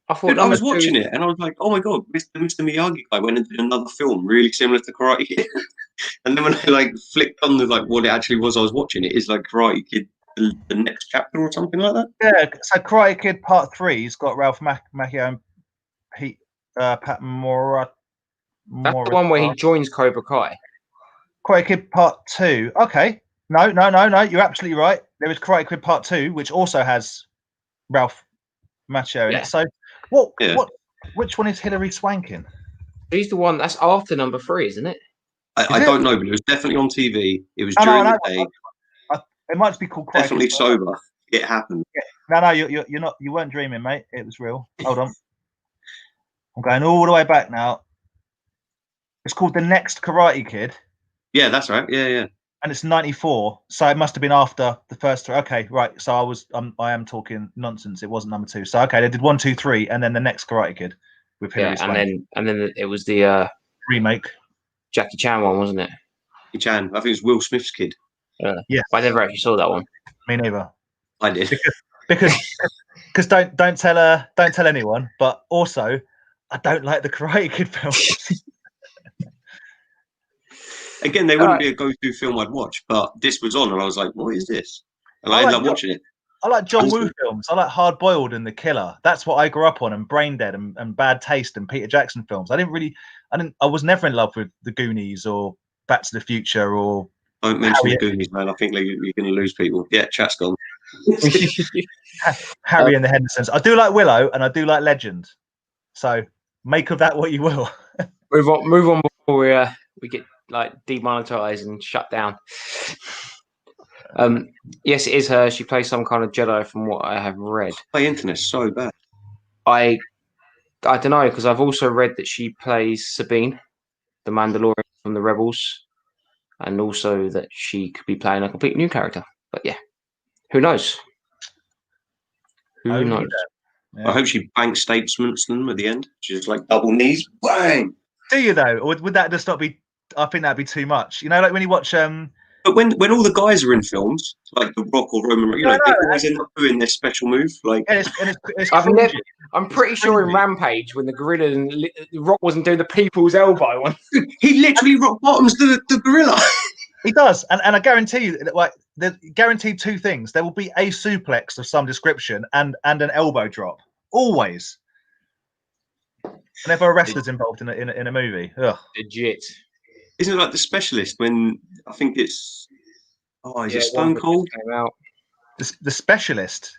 I was watching it and I was like, "Oh my god, Mr. Miyagi guy went and did another film really similar to Karate Kid." And then when I flicked on what it actually was I was watching, it is like Karate Kid, the next chapter or something like that. Yeah, so Karate Kid Part 3's got Ralph Macchio and Pat Morita. That's the one where he joins Cobra Kai. Karate Kid Part 2. Okay. No. You're absolutely right. There is Karate Kid Part 2, which also has Ralph Macchio in it. So which one is Hilary Swanking? She's the one that's after number 3, isn't it? I don't know, but it was definitely on TV. It was No, during no, the day. It might be called Karate Definitely Kid. sober. It happened. No, you're not. You weren't dreaming, mate. It was real. Hold on. I'm going all the way back now. It's called The Next Karate Kid. Yeah, that's right. Yeah. And it's 94, so it must have been after the first 3. Okay, right. So I am talking nonsense. It wasn't number 2. So okay, they did 1, 2, 3, and then The Next Karate Kid with Hilary Swank. and then it was the remake, Jackie Chan one, wasn't it? Jackie Chan. I think it was Will Smith's kid. Yeah, I never actually saw that one. Me neither. I did because don't tell anyone. But also, I don't like the Karate Kid films. Again, they wouldn't be a go-to film I'd watch, but this was on, and I was like, "What is this?" And I ended up watching it. I like John Woo films. I like Hard Boiled and The Killer. That's what I grew up on, and Brain Dead and Bad Taste and Peter Jackson films. I was never in love with The Goonies or Back to the Future or. Don't mention The Goonies, man. I think you're going to lose people. Yeah, chat's gone. Harry and the Hendersons. I do like Willow and I do like Legend. So make of that what you will. Move on before we get like demonetized and shut down. Yes, it is her. She plays some kind of Jedi, from what I have read. My internet's so bad. I don't know, because I've also read that she plays Sabine, the Mandalorian from the Rebels, and also that she could be playing a complete new character. But yeah, who knows? Who knows? Yeah. I hope she bank statements them at the end. She's like double knees, bang. Do you though, or would that just not be? I think that'd be too much. You know, like when you watch. But when all the guys are in films, like The Rock or Roman, they always end up doing this special move. Like, I'm pretty sure in Rampage, when the gorilla and the Rock wasn't doing the people's elbow one, he literally rock bottoms the gorilla. He does, and I guarantee you, like, they're guaranteed 2 things: there will be a suplex of some description and an elbow drop, always. Whenever a wrestler's involved in a movie, legit. Isn't it like The Specialist when I think it's it Stone Cold? Came out. The Specialist.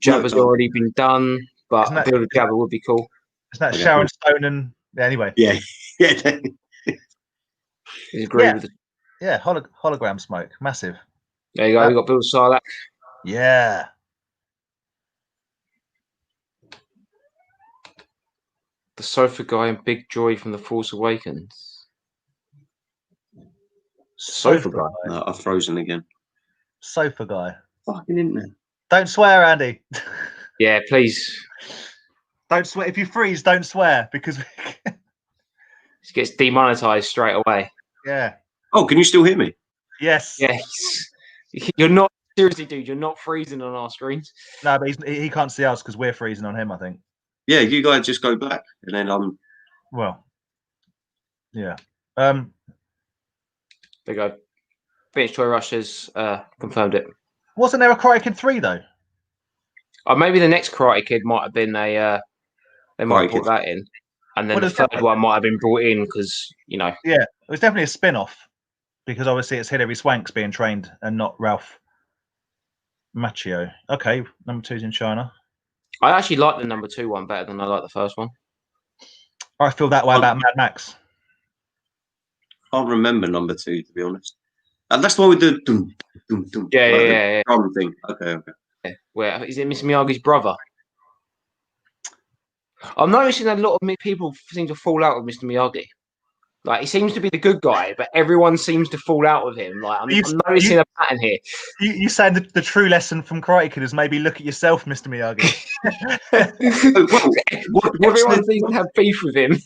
Jabber's already been done, but a bit of Jabber would be cool. Isn't that Sharon Stone and anyway? Yeah. Yeah, hologram smoke, massive. There you go. We got Bill Sarlacc. Yeah. The sofa guy and Big Joy from The Force Awakens. Sofa guy. No, I've frozen again. Sofa guy. Fucking internet. Don't swear, Andy. Yeah, please. Don't swear. If you freeze, don't swear, because it gets demonetized straight away. Yeah. Oh, can you still hear me? Yes. Yes. You're not, seriously, dude. You're not freezing on our screens. No, but he can't see us because we're freezing on him, I think. Yeah, you guys just go back, and then Well. Yeah. There you go. British Toy Rush has confirmed it. Wasn't there a Karate Kid 3 though? Maybe the next Karate Kid might have been a. They might have brought that in, and then the third one might have been brought in because Yeah, it was definitely a spin-off because obviously it's Hilary Swank's being trained and not Ralph Macchio. Okay, number 2's in China. I actually like the number 2 one better than I like the first one. I feel that way about Mad Max. Can't remember number 2 to be honest. And that's the one with the drum thing. Okay. Yeah. Where is it? Mr. Miyagi's brother. I'm noticing a lot of people seem to fall out with Mr. Miyagi. Like, he seems to be the good guy, but everyone seems to fall out with him. Like, I'm noticing a pattern here. You saying the true lesson from Karate Kid is maybe look at yourself, Mr. Miyagi. Everyone seems to have beef with him.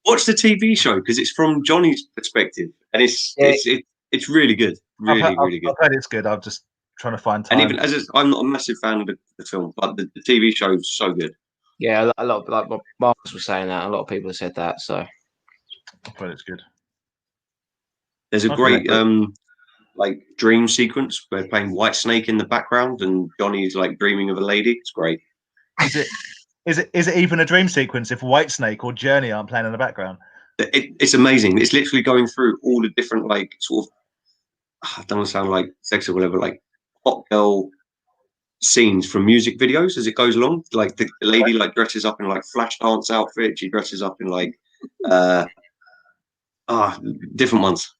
Watch the TV show because it's from Johnny's perspective, and it's really good. Really good. I've heard it's good. I'm just trying to find time. And even I'm not a massive fan of the film, but the TV show is so good. Yeah, a lot of, like Marcus was saying that. A lot of people have said that. So I thought it's good. There's a great like dream sequence where they're playing White Snake in the background, and Johnny's like dreaming of a lady. It's great. Is it even a dream sequence if White Snake or Journey aren't playing in the background? It's amazing. It's literally going through all the different like sort of, I don't want to sound like sexy or whatever, like hot girl scenes from music videos as it goes along. Like the lady like dresses up in like flash dance outfit. She dresses up in like different ones.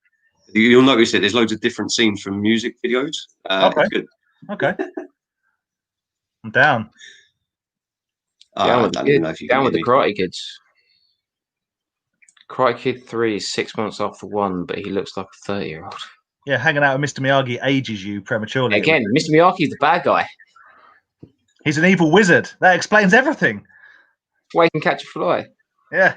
You'll notice it. There's loads of different scenes from music videos. Okay. It's good. Okay. I'm down. Down with I don't the even know if you can down with hear the me. Karate Kids. Karate Kid 3 is 6 months after 1, but he looks like a 30-year-old. Yeah, hanging out with Mr. Miyagi ages you prematurely. Again, Mr. Miyagi's the bad guy. He's an evil wizard. That explains everything. Why he can catch a fly. Yeah.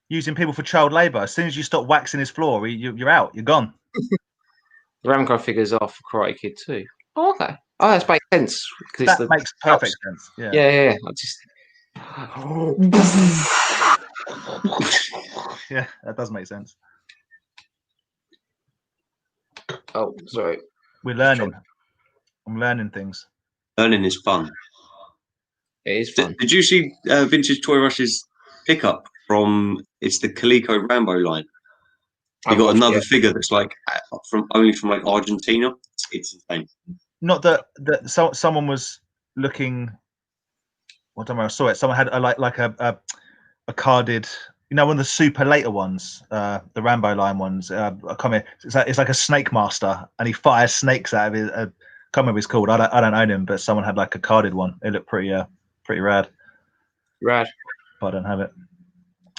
Using people for child labour. As soon as you stop waxing his floor, you're out. You're gone. The Ramco figures are for Karate Kid 2. Oh, okay. Oh, that makes sense. That makes perfect sense. Yeah. Yeah. I just... Yeah, that does make sense. Oh, sorry. We're learning. I'm learning things. Learning is fun. It is fun. Did you see Vintage Toy Rush's pickup from? It's the Coleco Rambo line. You got another figure that's like from like Argentina. It's insane. Not that someone was looking. Well, I don't know. I saw it. Someone had a carded. You know, one of the super later ones, the Rambo line ones. I can't remember. It's like a snake master, and he fires snakes out of his. I can't remember what it's called. I don't own him, but someone had like a carded one. It looked pretty rad. Rad. But I don't have it.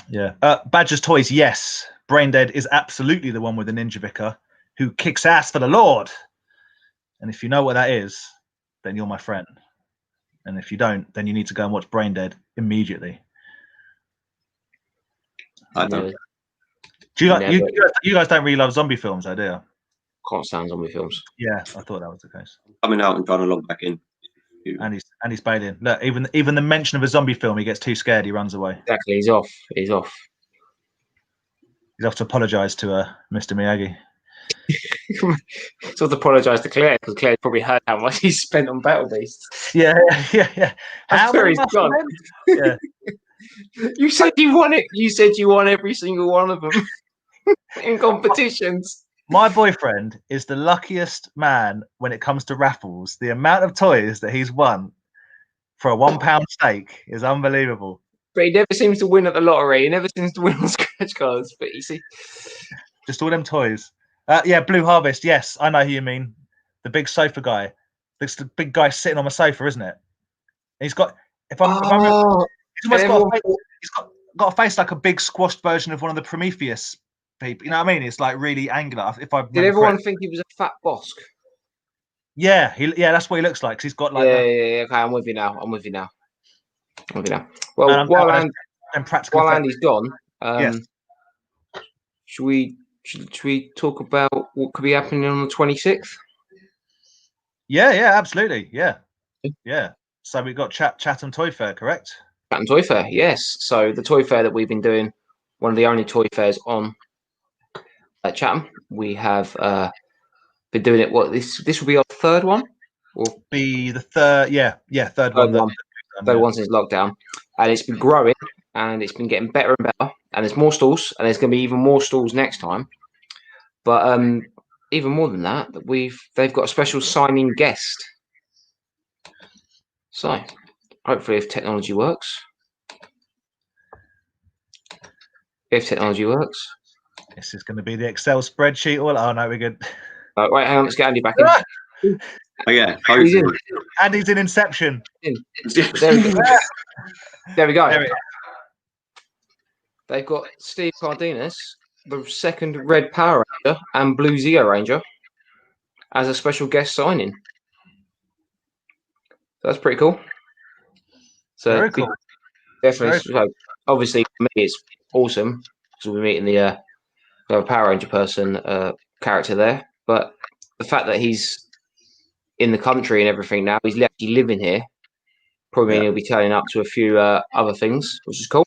Yeah. Badger's Toys. Yes, Braindead is absolutely the one with the ninja vicar who kicks ass for the Lord. And if you know what that is, then you're my friend. And if you don't, then you need to go and watch Braindead immediately. I don't. Do you guys don't really love zombie films, though, do you? Can't stand zombie films. Yeah, I thought that was the case. Coming out and trying to log back in. And he's bailing. Look, even the mention of a zombie film, he gets too scared. He runs away. Exactly. He's off. He's off to apologise to Mr. Miyagi. So to apologise to Claire because Claire probably heard how much he spent on Battle Beasts. Yeah. That's where he's gone. Yeah. You said you won it. You said you won every single one of them in competitions. My boyfriend is the luckiest man when it comes to raffles. The amount of toys that he's won for a £1 stake is unbelievable. But he never seems to win at the lottery. He never seems to win on scratch cards. But you see, just all them toys. Yeah, Blue Harvest. Yes, I know who you mean. The big sofa guy. It's the big guy sitting on a sofa, isn't it? He's got. He's got a face like a big squashed version of one of the Prometheus people. You know what I mean? It's like really angular. Did everyone think he was a fat Bosk? Yeah, that's what he looks like. 'Cause he's got like. Yeah. Okay, I'm with you now. Well, while Andy's gone, yes. should we talk about what could be happening on the 26th? Yeah, absolutely. Yeah. So we've got Chatham Toy Fair, correct? Chatham Toy Fair, yes. So the toy fair that we've been doing, one of the only toy fairs on at Chatham. We have been doing it. What this will be our third one? Will be the third. Third one. Third one since lockdown, and it's been growing and it's been getting better and better. And there's more stalls, and there's going to be even more stalls next time. But even more than that, they've got a special signing guest. So hopefully, if technology works, this is going to be the Excel spreadsheet. Oh no, we're good. Wait, hang on, let's get Andy back in. Oh yeah, Andy's in Inception. There we go. They've got Steve Cardenas, the second Red Power Ranger and Blue Zeo Ranger, as a special guest signing. So that's pretty cool. So very cool. Definitely. So obviously, for me, it's awesome because we're meeting the Power Ranger person character there. But the fact that he's in the country and everything now, he's actually living here. Probably he'll be turning up to a few other things, which is cool.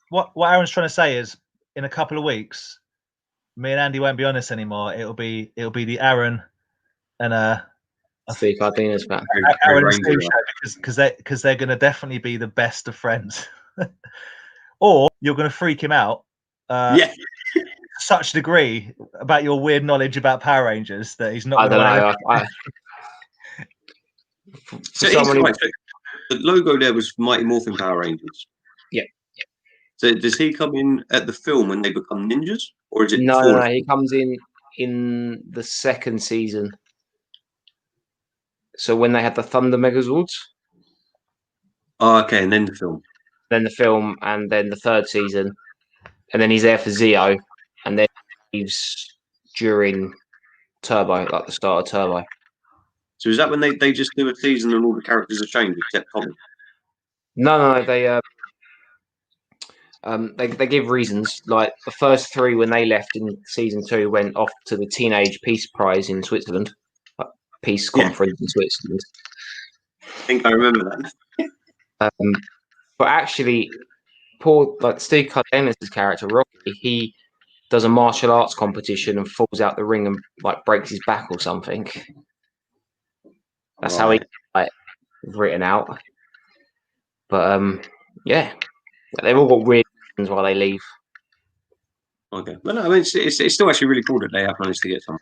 What Aaron's trying to say is, in a couple of weeks, me and Andy won't be on this anymore. It'll be the Aaron and Steve Cardenas fan. Aaron and Steve show because they're going to definitely be the best of friends. or you're going to freak him out. Yeah. To such a degree about your weird knowledge about Power Rangers that he's not. I don't know. So the logo there was Mighty Morphin Power Rangers. Yeah. So does he come in at the film when they become ninjas, or is it? No. He comes in the second season. So when they had the Thunder Megazords. Oh, okay, and then the film. Then the film, and then the third season, and then he's there for Zeo, and then he's during Turbo, like the start of Turbo. So is that when they just do a season and all the characters are changed except Tommy? No. They give reasons. Like the first three, when they left in season 2, went off to the Teenage Peace Prize in Switzerland, Peace Conference in Switzerland. I think I remember that. But actually, Steve Cardenas' character Rocky, he does a martial arts competition and falls out the ring and breaks his back or something. That's how he written out. But yeah, they've all got weird reasons why they leave. Okay, but no, I mean it's still actually really cool that they have managed to get some.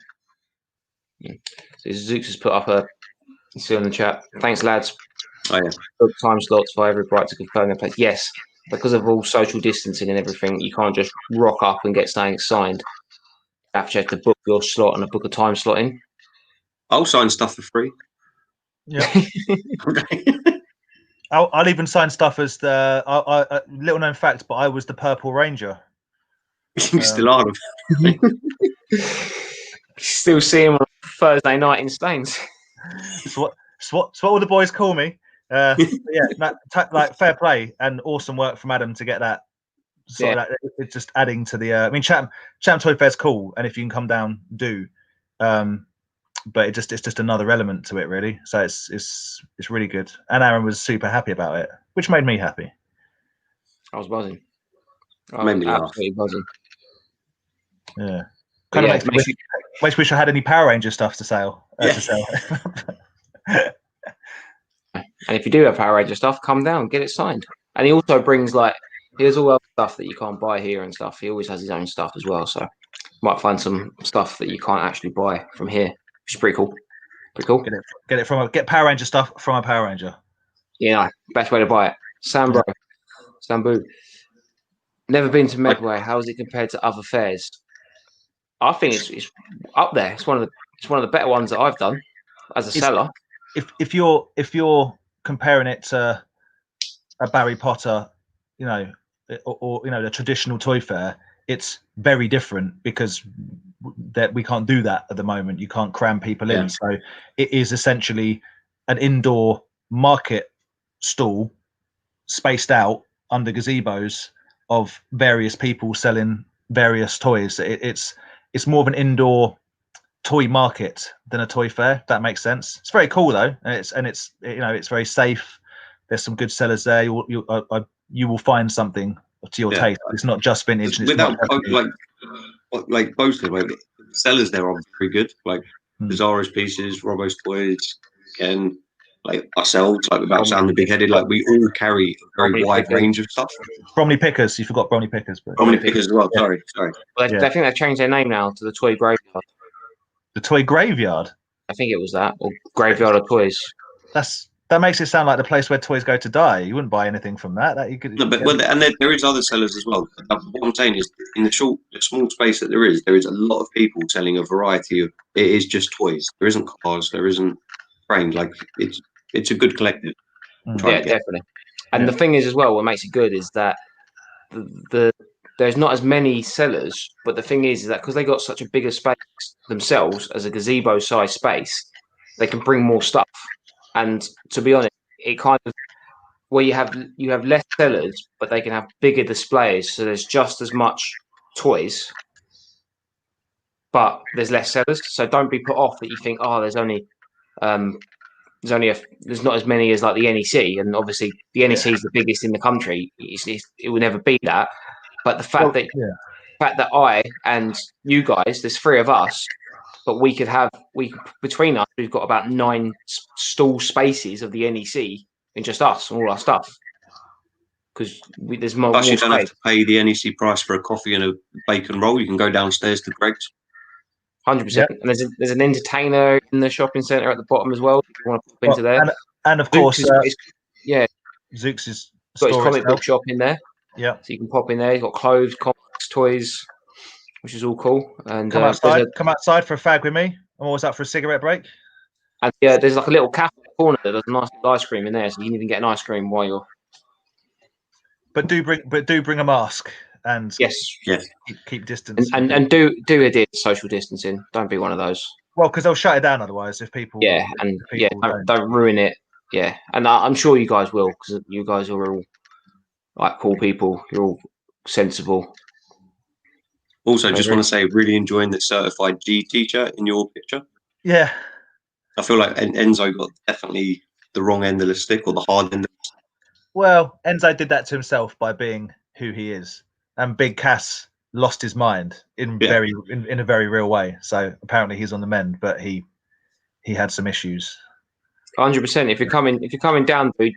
Yeah. So Zooks has put up you see on the chat. Thanks, lads. Oh yeah. Book time slots for every bright to confirm their place. Yes, because of all social distancing and everything, you can't just rock up and get something signed. You have to book your slot and book a time slot in. I'll sign stuff for free. Yeah. I'll even sign stuff as the little known fact, but I was the Purple Ranger. You still are. Still see him on Thursday night in Staines. It's what all the boys call me. Yeah, fair play and awesome work from Adam to get that. It's just adding to the. I mean, Chatham Toy Fair's cool, and if you can come down, do. But it's just another element to it, really. So it's really good, and Aaron was super happy about it, which made me happy. I was buzzing. Made me absolutely buzzing. Yeah, kind of makes me wish I had any Power Ranger stuff to sell. And if you do have Power Ranger stuff, come down, get it signed. And he also brings here's all other stuff that you can't buy here and stuff. He always has his own stuff as well, so you might find some stuff that you can't actually buy from here, which is pretty cool. Pretty cool. Get Power Ranger stuff from a Power Ranger. Yeah, best way to buy it. Sambu. Never been to Medway. How is it compared to other fairs? I think it's up there. It's one of the better ones that I've done as a seller. If you're comparing it to a Barry Potter, or the traditional toy fair, it's very different because that we can't do that at the moment. You can't cram people in, so it is essentially an indoor market stall spaced out under gazebos of various people selling various toys. It's more of an indoor toy market than a toy fair. If that makes sense. It's very cool though, and it's it's very safe. There's some good sellers there. You will find something to your taste. It's not just vintage. Without like both of them, sellers there are very good. Like Bizarro's pieces, Robbo's toys, and like ourselves, like without sounding big-headed, like we all carry a very wide range of stuff. Bromley Pickers, you forgot Bromley Pickers. But Bromley Pickers as well. Sorry. Well, I think they've changed their name now to the Toy Graveyard. The Toy Graveyard. I think it was that, or Graveyard of Toys. That makes it sound like the place where toys go to die. You wouldn't buy anything from that. There is other sellers as well. What I'm saying is, in the small space that there is a lot of people selling a variety of. It is just toys. There isn't cars. There isn't frames. Like it's a good collective. Yeah, definitely. And the thing is, as well, what makes it good is that there's not as many sellers. But the thing is that because they got such a bigger space themselves as a gazebo-sized space, they can bring more stuff. And to be honest, it kind of where you have less sellers, but they can have bigger displays. So there's just as much toys, but there's less sellers. So don't be put off that you think, there's not as many as like the NEC, and obviously the NEC is the biggest in the country. It will never be that. But the fact that I and you guys, there's 3 of us. But between us, we've got about 9 stall spaces of the NEC in just us and all our stuff. because there's more. Plus, you don't have trade. to pay the NEC price for a coffee and a bacon roll. You can go downstairs to Greg's. 100%. And there's an entertainer in the shopping centre at the bottom as well. If you want to pop into there. And of course, Zooks is got his comic book shop in there. Yeah. So you can pop in there. He's got clothes, comics, toys, which is all cool. And come outside for a fag with me. I'm always up for a cigarette break. And yeah, there's like a little cafe in the corner that does a nice ice cream in there, so you can even get an ice cream while you're. But do bring a mask and yes, keep distance and do adhere to social distancing. Don't be one of those. Well, because they'll shut it down otherwise if people. Don't ruin it. Yeah, and I'm sure you guys will, because you guys are all like cool people. You're all sensible. Also, just want to say, really enjoying the certified G teacher in your picture. Yeah. I feel like Enzo got definitely the wrong end of the stick or the hard end. Well, Enzo did that to himself by being who he is, and Big Cass lost his mind in a very real way. So apparently he's on the mend, but he had some issues. 100%. If you're coming down, dude,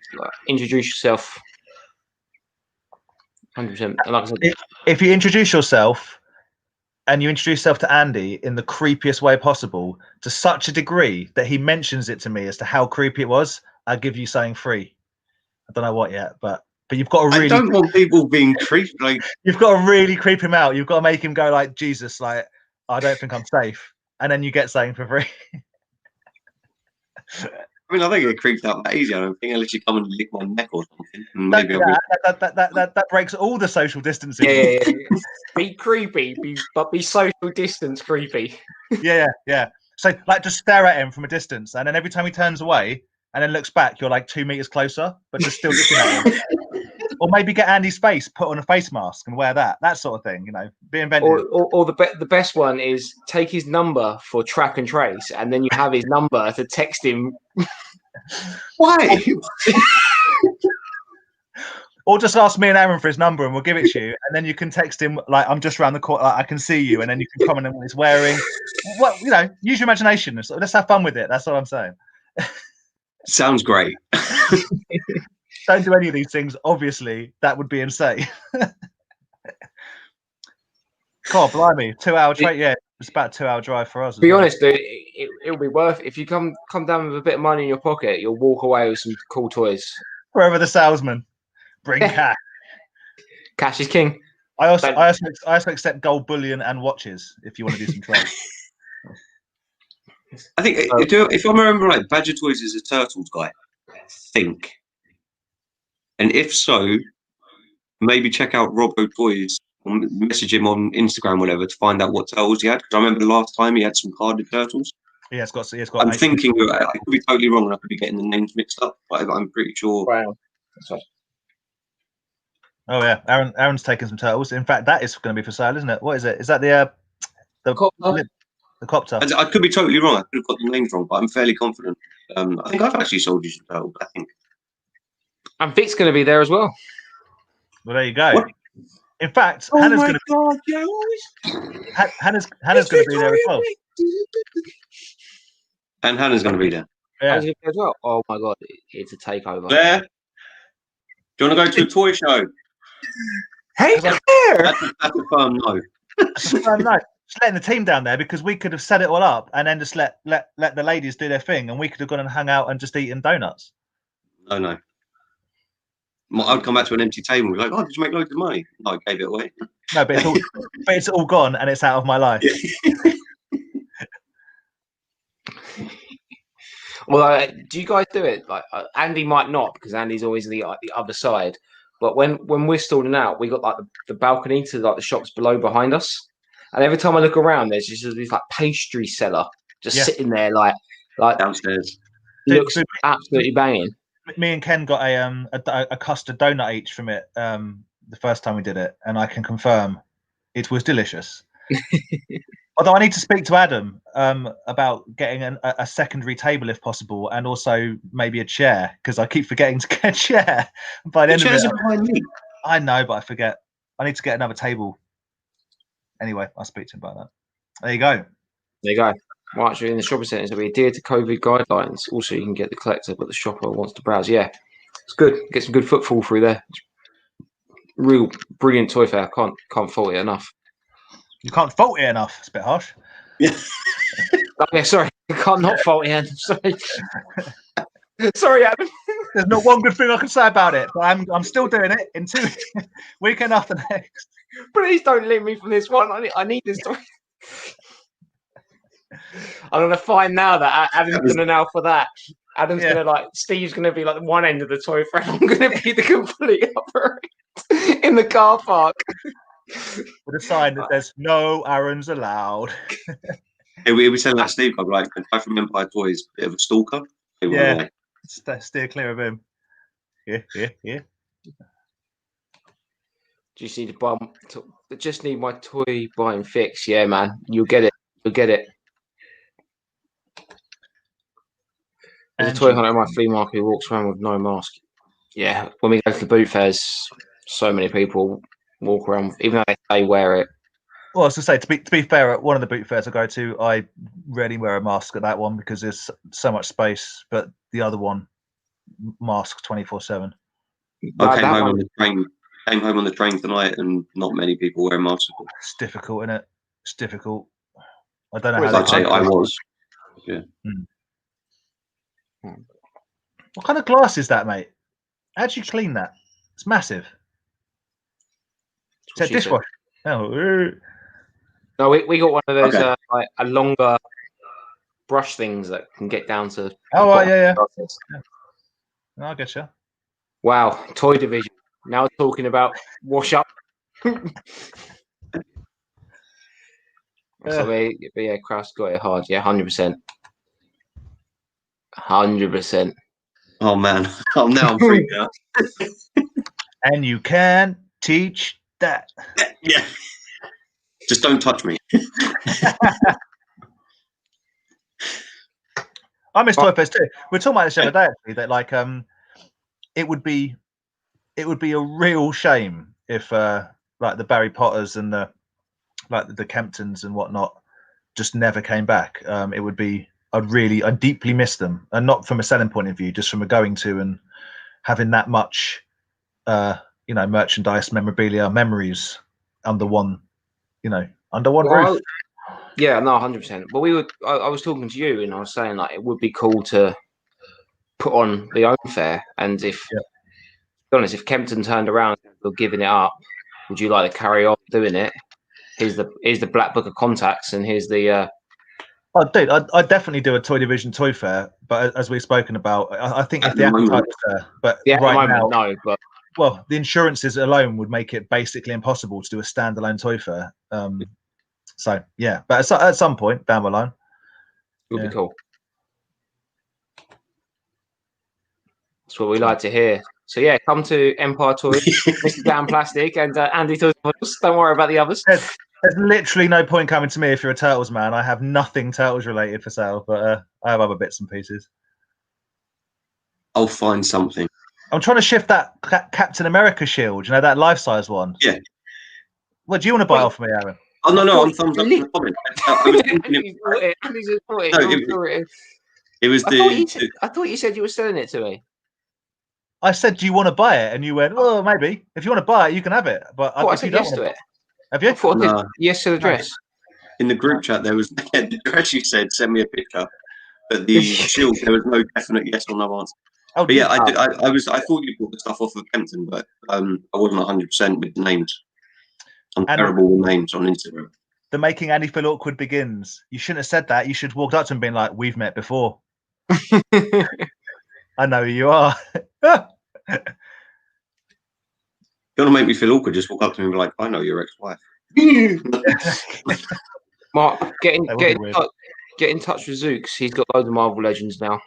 introduce yourself. 100%. And like I said, if you introduce yourself. And you introduce yourself to Andy in the creepiest way possible, to such a degree that he mentions it to me as to how creepy it was. I'll give you something free. I don't know what yet, but you've got to really. I don't want people being creepy. Like, you've got to really creep him out. You've got to make him go like, Jesus, like, I don't think I'm safe, and then you get something for free. I mean, I don't get creeped out that easy. I don't think, unless you come and lick my neck or something. Maybe that breaks all the social distancing. Yeah. Be creepy, but be social distance creepy. Yeah. So, like, just stare at him from a distance, and then every time he turns away and then looks back, you're like 2 meters closer, but just still looking at him. Or maybe get Andy's face, put on a face mask, and wear that sort of thing. You know, be inventive. Or the best one is take his number for track and trace, and then you have his number to text him. Why? Or just ask me and Aaron for his number, and we'll give it to you, and then you can text him like, "I'm just around the corner. Like, I can see you," and then you can comment on what he's wearing. Well, you know, use your imagination. Let's have fun with it. That's all I'm saying. Sounds great. Don't do any of these things. Obviously, that would be insane. God, blimey, 2 hour trip. Yeah, it's about a 2 hour drive for us. To be honest, dude, it'll be worth. If you come down with a bit of money in your pocket, you'll walk away with some cool toys. Forever the salesman. Bring cash. Cash is king. I also accept gold bullion and watches if you want to do some trade. I think if I remember right, Badger Toys is a Turtles guy. I think. And if so, maybe check out Robbo Toys or message him on Instagram or whatever to find out what turtles he had. Because I remember the last time he had some carded turtles. Yeah, it's got. I'm thinking, I could be totally wrong and I could be getting the names mixed up, but I'm pretty sure. Wow. That's right. Oh yeah, Aaron's taking some turtles. In fact, that is going to be for sale, isn't it? What is it? Is that the copter? I could be totally wrong. I could have got the names wrong, but I'm fairly confident. I think I've actually sold you some turtles. I think. And Vic's going to be there as well. Well, there you go. What? In fact, Hannah's going to be. Hannah's going to be there as well. And Hannah's going to be there. Yeah. As well. Oh my god, it's a takeover. Claire, do you want to go to a toy show? Hey, Claire. That's a firm no. That's a firm no. Just letting the team down there, because we could have set it all up and then just let the ladies do their thing, and we could have gone and hung out and just eaten donuts. No. I'd come back to an empty table and be like, "Oh, did you make loads of money?" No, I gave it away. No, but it's all gone and it's out of my life. Well, do you guys do it? Like Andy might not, because Andy's always the other side. But when we're stalling out, we got like the balcony to like the shops behind us, and every time I look around, there's just this like pastry seller just sitting there, like downstairs. Looks absolutely banging. Me and Ken got a custard donut each from it the first time we did it, and I can confirm it was delicious. Although I need to speak to Adam about getting a secondary table if possible, and also maybe a chair, because I keep forgetting to get a chair. By the end of it, behind me. I know, but I forget. I need to get another table. Anyway, I'll speak to him about that. There you go. There you go. Well, actually, in the shopping centres, we adhere to COVID guidelines. Also, you can get the collector, but the shopper wants to browse. Yeah, it's good. Get some good footfall through there. real brilliant toy fair. Can't fault it enough. You can't fault it enough. It's a bit harsh. Yeah. Oh, yeah, sorry, I can't not fault it. Sorry, sorry, Adam. There's not one good thing I can say about it, but I'm still doing it in 2 weekend after next. Please don't leave me from this one. I need this toy. I'm gonna find now that Adam's gonna now for that. Adam's gonna Steve's gonna be like the one end of the toy fair. I'm gonna be the complete upper end in the car park with a sign that says "No Aaron's allowed." We saying that Steve, I'm like, I from Empire Toys, bit of a stalker. Yeah, steer clear of him. Yeah. Do you see the bum? Just need my toy buying fix. Yeah, man, you'll get it. You'll get it. There's a toy hunter at my flea market who walks around with no mask. Yeah, when we go to the boot fairs, so many people walk around, even though they wear it. Well, I was to say, to be fair, at one of the boot fairs I go to, I rarely wear a mask at that one because there's so much space. But the other one, mask 24/7. I came home on the train. Came home on the train tonight, and not many people wear masks. It's difficult, isn't it? It's difficult. I don't know how. I'd say I was. Yeah. What kind of glass is that, mate? How'd you clean that? It's massive. Is that dishwasher? Oh. No, we got one of those like a longer brush things that can get down to. Oh, right, yeah. No, I guess, yeah. Wow, toy division. Now talking about wash up. So yeah, Kraus got it hard. Yeah, 100%. 100%. Oh man, I'm freaking out. And you can teach that. Yeah. Just don't touch me. I miss Toy Fest too. We were talking about this the other day, actually, that it would be a real shame if like the Barry Potters and the Kemptons and whatnot just never came back. It would be I deeply miss them, and not from a selling point of view, just from a going to and having that much merchandise, memorabilia, memories under one roof. Yeah, no, 100%. But I was talking to you, and I was saying it would be cool to put on the own fair. And to be honest, if Kempton turned around and were giving it up, would you like to carry on doing it? Here's the black book of contacts, and here's the. Oh, dude, I'd definitely do a Toy Division toy fair, but as we've spoken about, I think if the appetite was there, but right now, no, but. Well, the insurances alone would make it basically impossible to do a standalone toy fair. So yeah, but at some point down the line, it would be cool. That's what we like to hear. So yeah, come to Empire Toys, Mr. Dan Plastic, and Andy Toys. Don't worry about the others. There's literally no point coming to me if you're a Turtles man. I have nothing Turtles related for sale, but I have other bits and pieces. I'll find something. I'm trying to shift that Captain America shield, that life-size one. Yeah. What do you want to buy off me, Aaron? Oh no, I'm thumbs up in the comment. It was I thought you said you were selling it to me. I said, "Do you want to buy it?" And you went, "Well, maybe. If you want to buy it, you can have it." But I said yes to it. Have you? Yes to the dress. In the group chat, there was the dress. You said, "Send me a picture," but the shield, there was no definite yes or no answer. Oh, but yeah, I thought you bought the stuff off of Kempton, but I wasn't 100% with the names. I'm terrible with names on Instagram. The making Andy feel awkward begins. You shouldn't have said that. You should have walked up to him and been like, "We've met before." I know who you are. If you want to make me feel awkward, just walk up to me and be like, "I know your ex-wife." Mark, get in touch with Zooks. He's got loads of Marvel Legends now.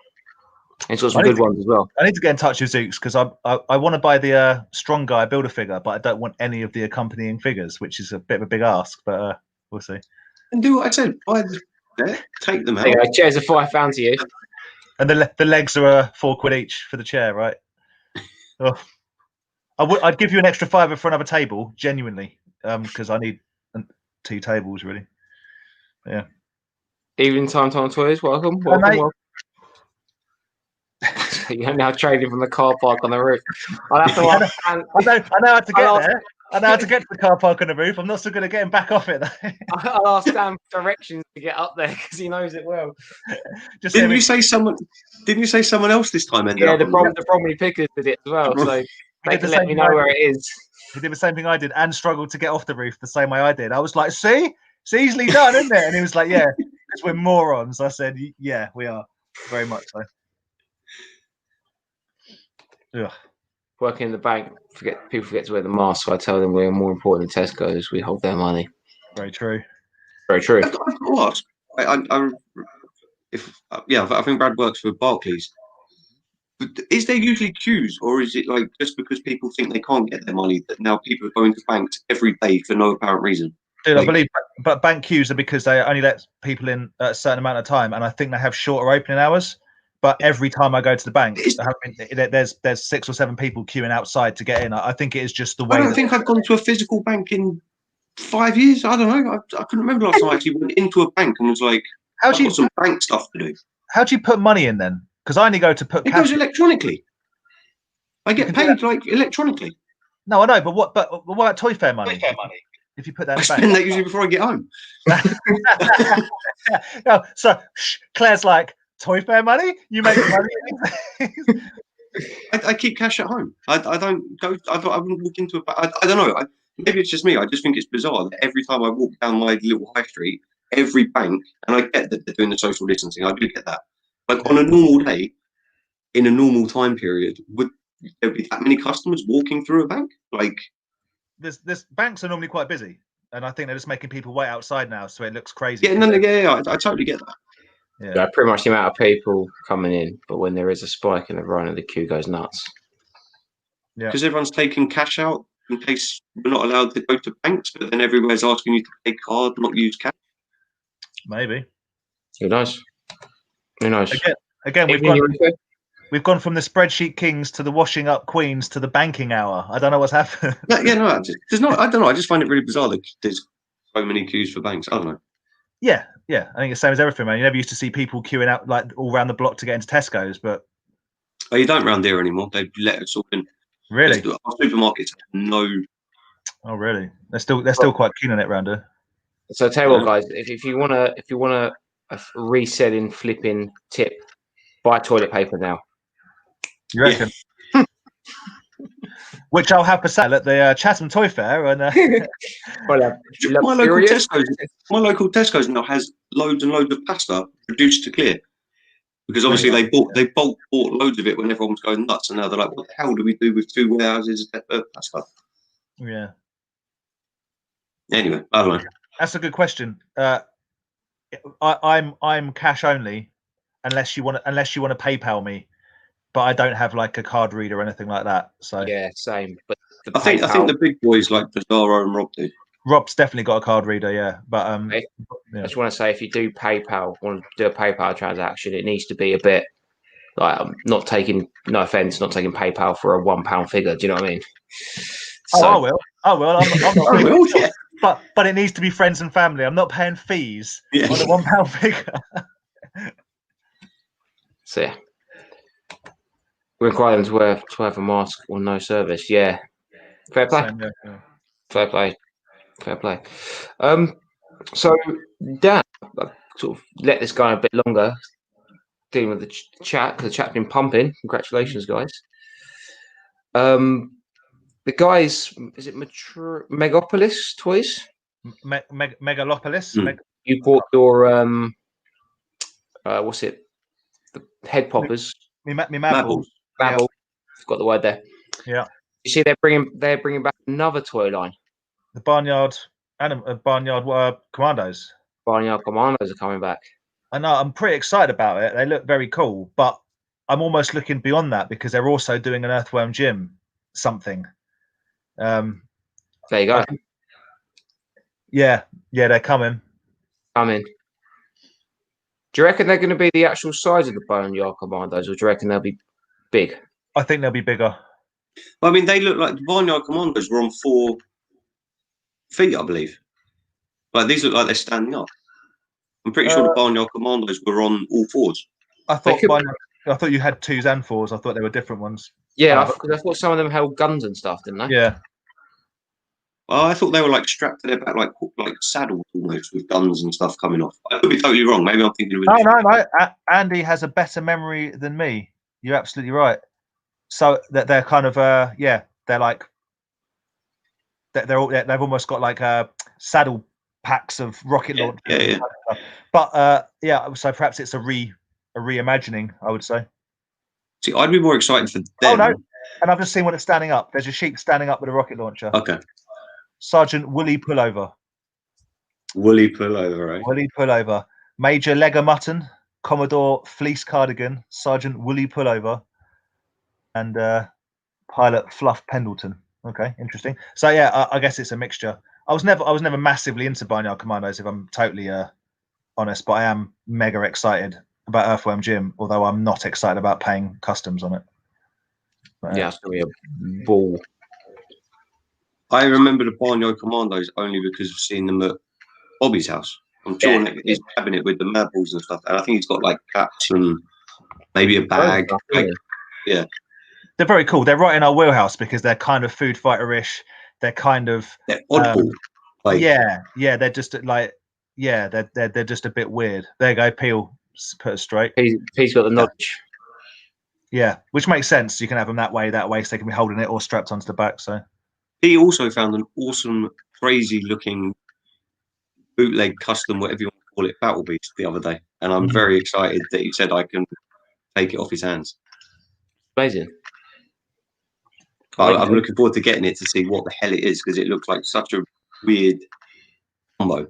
He's got some good ones as well. I need to get in touch with Zooks because I want to buy the Strong Guy Builder figure, but I don't want any of the accompanying figures, which is a bit of a big ask, but we'll see. And do what I said. Take them out. Yeah, chairs are £5 to you. And the legs are £4 each for the chair, right? Oh. I'd give you an extra £5 for another table, genuinely, because I need 2 tables, really. Yeah. Evening time Toys, welcome. You're now trading from the car park on the roof. I'll have to ask Dan. I know how to get there. I know how to get to the car park on the roof. I'm not so good at getting back off it, though. I'll ask Dan directions to get up there because he knows it well. Didn't you say someone else this time ended up? The Bromley Pickers did it as well, so they can let me know where it is. He did the same thing I did and struggled to get off the roof the same way I did. I was like, see? It's easily done, isn't it? And he was like, yeah, because we're morons. I said, yeah, we are. Very much so. Ugh. Working in the bank, people forget to wear the mask, so I tell them we're more important than Tesco's. We hold their money. Very true. Very true. I've got to ask. I think Brad works for Barclays. But is there usually queues, or is it like just because people think they can't get their money that now people are going to banks every day for no apparent reason? Dude, I believe, but bank queues are because they only let people in a certain amount of time, and I think they have shorter opening hours. But every time I go to the bank, there's 6 or 7 people queuing outside to get in. I think it is just the way. I don't think I've gone to a physical bank in 5 years. I don't know. I couldn't remember last time I actually went into a bank and was like, I've got some bank stuff to do. How do you put money in then? Because I only go to put. It goes electronically. I get paid like electronically. No, I know, but what about Toy Fair money? If you put that in the bank. I spend that usually before I get home. No, so Claire's like, Toy Fair money? You make money? I keep cash at home. I don't go. I wouldn't walk into a. I don't know. Maybe it's just me. I just think it's bizarre that every time I walk down my little high street, every bank, and I get that they're doing the social distancing. I do get that. Like on a normal day, in a normal time period, would there be that many customers walking through a bank? Like, this banks are normally quite busy, and I think they're just making people wait outside now, so it looks crazy. Yeah, I totally get that. Yeah, pretty much the amount of people coming in, but when there is a spike in the run, the queue goes nuts. Yeah, because everyone's taking cash out in case we're not allowed to go to banks, but then everywhere's asking you to pay card, not use cash. Maybe. Who knows? Who knows? Again, we've gone from the spreadsheet kings to the washing up queens to the banking hour. I don't know what's happened. I don't know. I just find it really bizarre that there's so many queues for banks. I don't know. Yeah. I think it's the same as everything, man. You never used to see people queuing out like all around the block to get into Tesco's, but you don't round here anymore. They let us all in. Really? Our supermarkets have no. Oh, really? They're still quite keen on it round here. So I tell you what, guys, if you wanna a reselling flipping tip, buy toilet paper now. You reckon? Yeah. Which I'll have for sale at the Chatham Toy Fair. And my local Tesco's now has loads and loads of pasta reduced to clear, because obviously they bulk bought loads of it when everyone was going nuts, and now they're like, what the hell do we do with 2 warehouses of pasta? Yeah. Anyway, I don't know. That's a good question. I'm cash only, unless you want to PayPal me, but I don't have like a card reader or anything like that. So yeah, same. But I think the big boys like Bizarro and Rob do. Rob's definitely got a card reader, yeah. But I just want to say, if you do want to do a PayPal transaction, it needs to be a bit like not taking PayPal for a £1 figure. Do you know what I mean? So, I will. I'm not. I will, yeah. But it needs to be friends and family. I'm not paying fees on a £1 figure. So yeah, we require them to have a mask or no service. Yeah, fair play. Fair play. Fair play. So Dan, I've sort of let this go a bit longer, dealing with the chat, because the chat's been pumping. Congratulations, guys. The guys, is it Megapolis Toys? Megalopolis. You bought your what's it? The head poppers. Me Mabbles. Babble. Forgot the word there. Yeah. You see, they're bringing back another toy line. The Barnyard Commandos. Barnyard Commandos are coming back. I know. I'm pretty excited about it. They look very cool, but I'm almost looking beyond that because they're also doing an Earthworm Jim something. There you go. Yeah, they're coming. Do you reckon they're going to be the actual size of the Barnyard Commandos, or do you reckon they'll be big? I think they'll be bigger. Well, I mean, they look like the Barnyard Commandos were on 4 feet, I believe. Like these look like they're standing up. I'm pretty sure the Barnyard Commandos were on all 4s. I thought I thought you had 2s and 4s. I thought they were different ones. Yeah, I thought some of them held guns and stuff, didn't they? Yeah. Oh, I thought they were like strapped to their back, like saddled almost with guns and stuff coming off. I could be totally wrong. Maybe I'm thinking of No. Andy has a better memory than me. You're absolutely right. So that they're kind of they're like they've almost got like saddle packs of rocket launchers. Yeah. But so perhaps it's a reimagining, I would say. See, I'd be more excited for them. Oh no, and I've just seen one that's standing up. There's a sheep standing up with a rocket launcher. Okay. Sergeant Woolly Pullover. Woolly Pullover, right? Woolly Pullover. Major Legger Mutton, Commodore Fleece Cardigan, Sergeant Woolly Pullover, and Pilot Fluff Pendleton. Okay, interesting. So yeah, I guess it's a mixture. I was never massively into Barnyard Commandos, if I'm totally honest, but I am mega excited about Earthworm Jim, although I'm not excited about paying customs on it. But, yeah, it's gonna be a ball. I remember the Barnyard Commandos only because of seeing them at Bobby's house. I'm sure his cabinet with the marbles and stuff, and I think he's got like caps and maybe a bag. Yeah. They're very cool. They're right in our wheelhouse because they're kind of food fighter-ish. They're kind of oddball. They're just like they're just a bit weird. There you go, Peel put us straight. He's got the knowledge. Yeah, which makes sense. You can have them that way, so they can be holding it or strapped onto the back. So he also found an awesome, crazy-looking bootleg custom, whatever you want to call it, battle beast the other day, and I'm very excited that he said I can take it off his hands. Amazing. I'm looking forward to getting it to see what the hell it is because it looks like such a weird combo.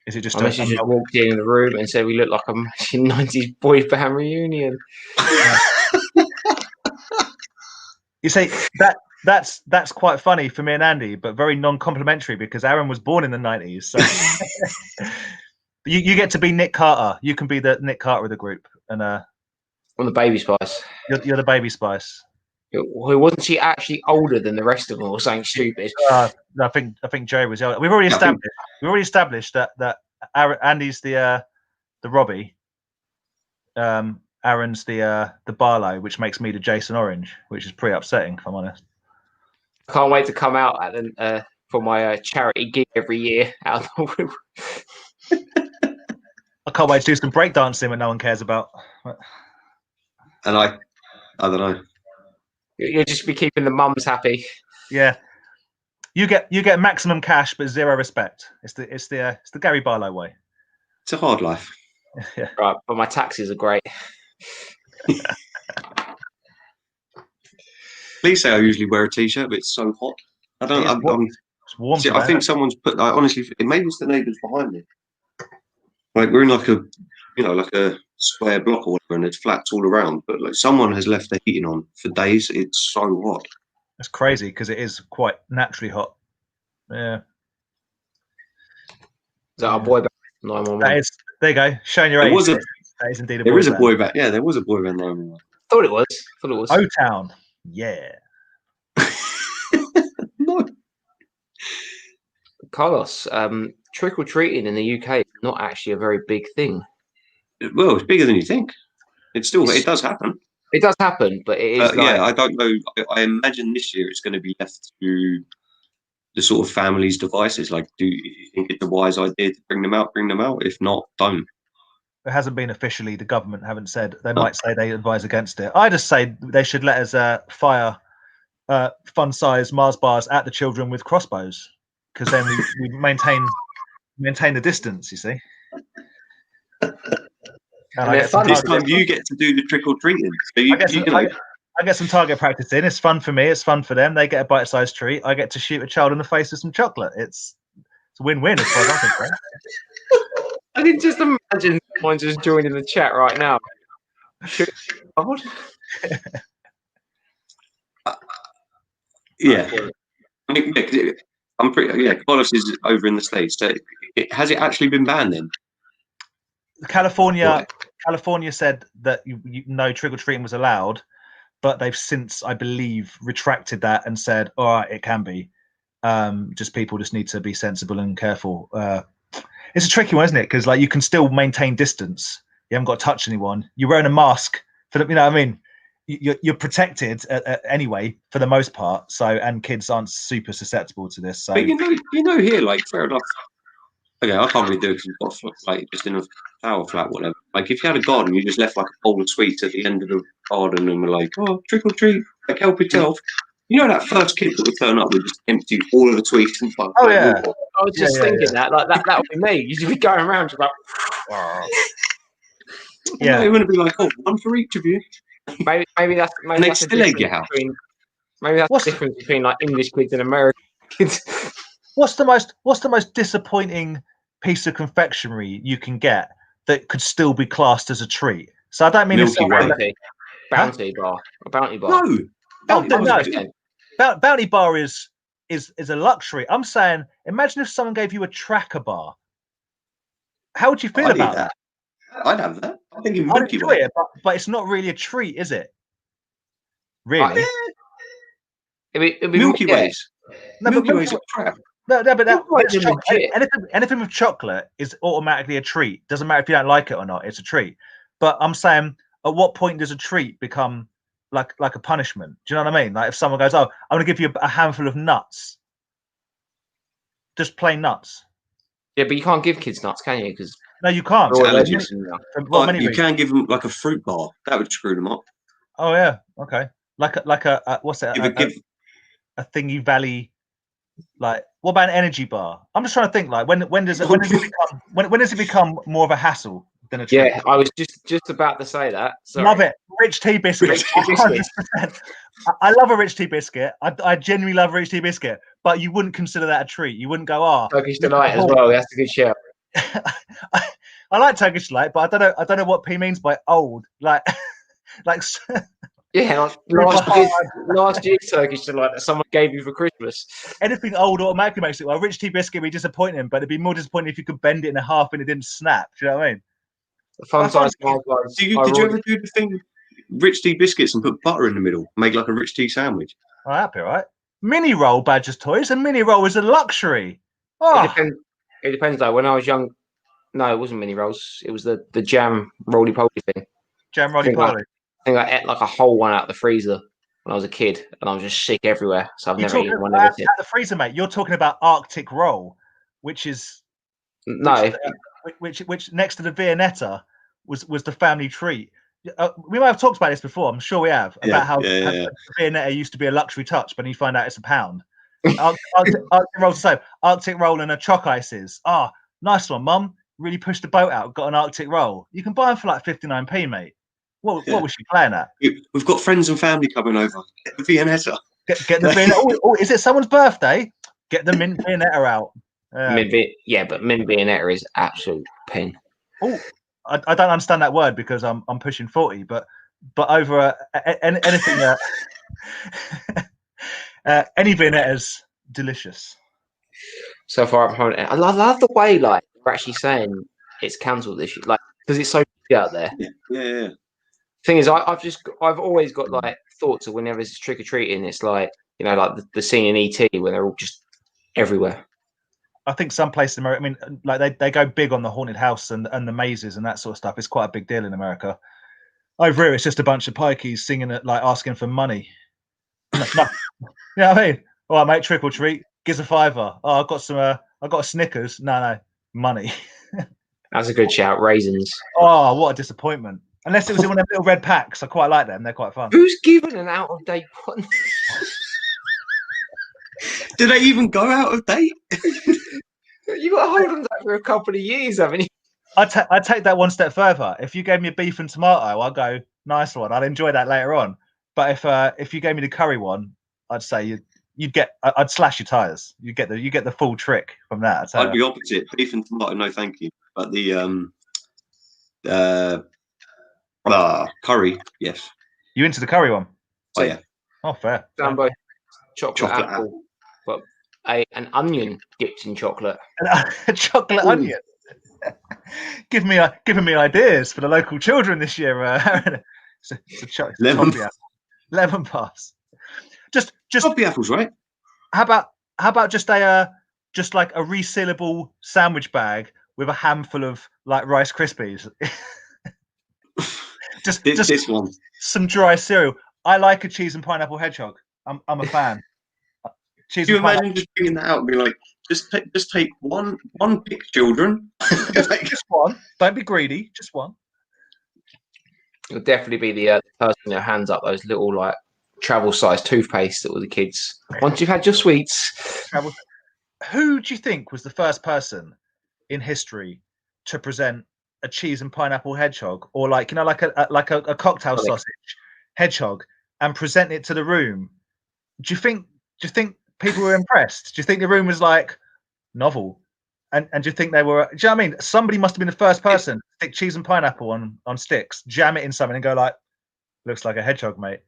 Is it just? I just walked in the room and said we look like a 90s boy band reunion. You see that's quite funny for me and Andy, but very non-complimentary because Aaron was born in the 90s. So you get to be Nick Carter. You can be the Nick Carter of the group, and I'm the Baby Spice. You're the Baby Spice. Who wasn't she actually older than the rest of them or something stupid? I think Joe was older. We've already established that Andy's the Robbie. Aaron's the Barlow, which makes me the Jason Orange, which is pretty upsetting if I'm honest. Can't wait to come out for my charity gig every year. I can't wait to do some breakdancing that no one cares about. And I don't know. You'll just be keeping the mums happy. Yeah, you get maximum cash but zero respect. It's the Gary Barlow way. It's a hard life. Yeah. Right, but my taxes are great. Please say I usually wear a t-shirt, but it's so hot. I don't. It's warm. See, I think someone's put. Honestly, maybe it's the neighbours behind me. Like we're in like a square block or whatever, and there's flats all around. But like someone has left the heating on for days. It's so hot. It's crazy because it is quite naturally hot. Yeah. Is that our boy band 911? There you go. Showing your age. That is indeed a boy band. There is a boy band. Yeah, there was a boy band 911. Thought it was. O-Town. Yeah. No. Carlos, trick or treating in the UK is not actually a very big thing. Well, it's bigger than you think. It does happen. It does happen, but it is. I don't know. I imagine this year it's going to be left to the sort of family's devices. Like, do you think it's a wise idea to bring them out? Bring them out. If not, don't. It hasn't been officially. The government haven't said. They might say they advise against it. I just say they should let us fire fun-sized Mars bars at the children with crossbows, because then we maintain the distance. You see. And this time you get to do the trick or treating. So I get some target practice in. It's fun for me. It's fun for them. They get a bite-sized treat. I get to shoot a child in the face with some chocolate. It's a win-win as far as I'm concerned. I can just imagine someone just joining the chat right now. Yeah. I'm pretty. Yeah, Carlos is over in the States. So has it actually been banned then? California said that no trick or treating was allowed, but they've since, I believe, retracted that and said, all right, it can be. Just people just need to be sensible and careful. It's a tricky one, isn't it? Because like you can still maintain distance. You haven't got to touch anyone. You're wearing a mask for the, you know what I mean? You're protected anyway for the most part. So, and kids aren't super susceptible to this. So, but here, like, fair enough. Okay, I can't really do it because we've got like just in a tower flat, whatever. Like, if you had a garden, you just left like a bowl of sweets at the end of the garden, and were like, "Oh, trick or treat, like help yourself." You know, that first kid that would turn up would just empty all of the sweets and fuck. oh yeah, I was just thinking that would be me. You'd be going around just like, yeah, it wouldn't be like, "Oh, one for each of you." maybe that's And that's the still egg your difference house. between the difference between like English kids and American kids. What's the most disappointing piece of confectionery you can get that could still be classed as a treat? So I don't mean Milky Way. Bounty bar. A Bounty bar. No, Bounty bar is a luxury. I'm saying, imagine if someone gave you a Tracker bar. How would you feel about that? I'd have that. I'm thinking I'd Milky enjoy Way. it, but it's not really a treat, is it? Really? It'd be Milky Ways. No, Milky but Ways are crap. No, but legit. anything with chocolate is automatically a treat. Doesn't matter if you don't like it or not; it's a treat. But I'm saying, at what point does a treat become like a punishment? Do you know what I mean? Like if someone goes, "Oh, I'm going to give you a handful of nuts," just plain nuts. Yeah, but you can't give kids nuts, can you? Because no, you can't. You can give them like a fruit bar. That would screw them up. Oh yeah, okay. Like a what's it? A thingy valley. Like, what about an energy bar? I'm just trying to think. Like, when does it become more of a hassle than a treat? Yeah, I was just about to say that. Sorry. Love it, rich tea biscuit. I love a rich tea biscuit. I genuinely love a rich tea biscuit, but you wouldn't consider that a treat. You wouldn't go, Turkish delight as well. That's a good shout. I like Turkish delight, but I don't know what P means by old. Like. Yeah, last year's Turkish delight that someone gave you for Christmas. Anything old automatically makes it. Well, rich tea biscuit would be disappointing, but it'd be more disappointing if you could bend it in half and it didn't snap. Do you know what I mean? The fun size did you ever do the thing, rich tea biscuits and put butter in the middle, make like a rich tea sandwich? Oh, that'd be right. Mini roll, Badger's Toys, and mini roll is a luxury. Oh. It depends though. When I was young, no, it wasn't mini rolls. It was the jam roly poly thing. Jam roly poly. I think I ate like a whole one out of the freezer when I was a kid, and I was just sick everywhere. So I've never eaten one of it. At the freezer, mate. You're talking about Arctic roll, which is which next to the Viennetta was the family treat. We might have talked about this before. I'm sure we have about how Viennetta used to be a luxury touch, but you find out it's a pound. Arctic roll, so Arctic roll and a choc ices. Ah, nice one, Mum. Really pushed the boat out. Got an Arctic roll. You can buy them for like 59p, mate. What was she playing at? We've got friends and family coming over. Get the Viennetta. Get the Viennetta. Oh, is it someone's birthday? Get the mint Viennetta out. But mint Viennetta is absolute pain. Oh, I don't understand that word because I'm pushing 40, but over anything any Viennetta's delicious. So far, I love the way like we're actually saying it's cancelled this year, like because it's so big out there. Yeah. Thing is, I've always got like thoughts of whenever it's trick or treating, it's like like the scene in ET where they're all just everywhere. I think some places in America, I mean, like they go big on the haunted house and the mazes and that sort of stuff. It's quite a big deal in America. Over here, it's just a bunch of pikeys singing it, like asking for money. No. You know what I mean? All right, mate, trick or treat. Gives a $5. Oh, I got a Snickers. No, money. That's a good shout. Raisins. Oh, what a disappointment. Unless it was in one of them little red packs. I quite like them. They're quite fun. Who's given an out-of-date one? Do they even go out of date? You got to hold on to that for a couple of years, haven't you? I'd take that one step further. If you gave me a beef and tomato, I'd go, nice one. I'd enjoy that later on. But if you gave me the curry one, I'd say I'd slash your tires. You get the full trick from that. I'd be opposite. Beef and tomato, no thank you. But the curry, yes. You into the curry one? Oh yeah. Oh, fair. Sambo, chocolate apple, but an onion dipped in chocolate. A chocolate onion. Giving me ideas for the local children this year. It's a lemon pass. Just toffee apples, right? How about just like a resealable sandwich bag with a handful of like Rice Krispies? Just this one. some dry cereal. I like a cheese and pineapple hedgehog. I'm a fan. Cheese Do you and pineapple. imagine just bringing that out and be like, just take one pick, children. Just one. Don't be greedy. Just one. It'll definitely be the person who hands up those little like travel-sized toothpaste that were the kids. Once you've had your sweets. Who do you think was the first person in history to present a cheese and pineapple hedgehog, or like a cocktail sausage hedgehog, and present it to the room? Do you think people were impressed? Do you think the room was like novel? And do you think they were? Do you know what I mean? Somebody must have been the first person to stick cheese and pineapple on sticks, jam it in something, and go like, "Looks like a hedgehog, mate."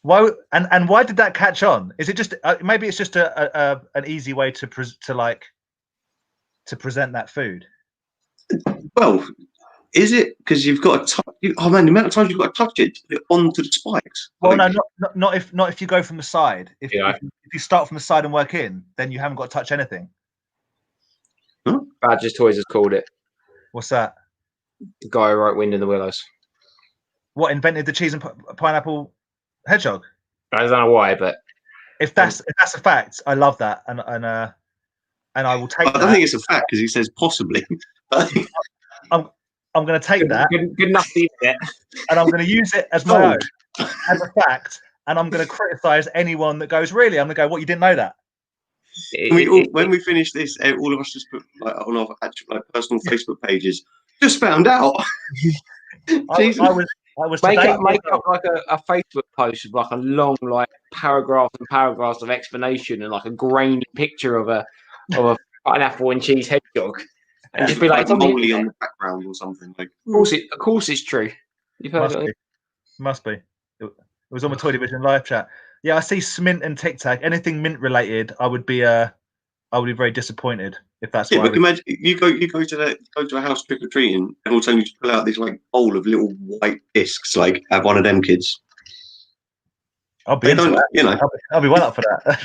Why and why did that catch on? Is it just maybe it's just an easy way to present that food? Well, is it because you've got to touch? Oh man, the amount of times you've got to touch it onto the spikes. Well, no, not if you go from the side. If Yeah. if you start from the side and work in, then you haven't got to touch anything. Huh? Badger's Toys has called it. What's that? The guy who wrote Wind in the Willows. What invented the cheese and pineapple hedgehog? I don't know why, but If that's a fact, I love that, and I will take that. I don't think it's a fact because he says possibly. I'm going to take that. Good enough to eat it. And I'm going to use it as my own, as a fact, and I'm going to criticize anyone that goes, really? I'm going to go, what, you didn't know that? When we finish this, all of us just put like on our actual personal Facebook pages, just found out. I was make up like a Facebook post with like a long like paragraphs and paragraphs of explanation and like a grainy picture of a pineapple and cheese hedgehog. And just be like molly on the background or something. Like, of course, it's true. You've heard Must be. It was on my Toy Division live chat. Yeah, I see Smint and Tic Tac. Anything mint related, I would be very disappointed if that's. Yeah, but imagine you go to a house trick or treating, and all of a sudden you pull out this like bowl of little white discs. Like, have one of them kids. I'll be into that. You know, I'll be well up for that.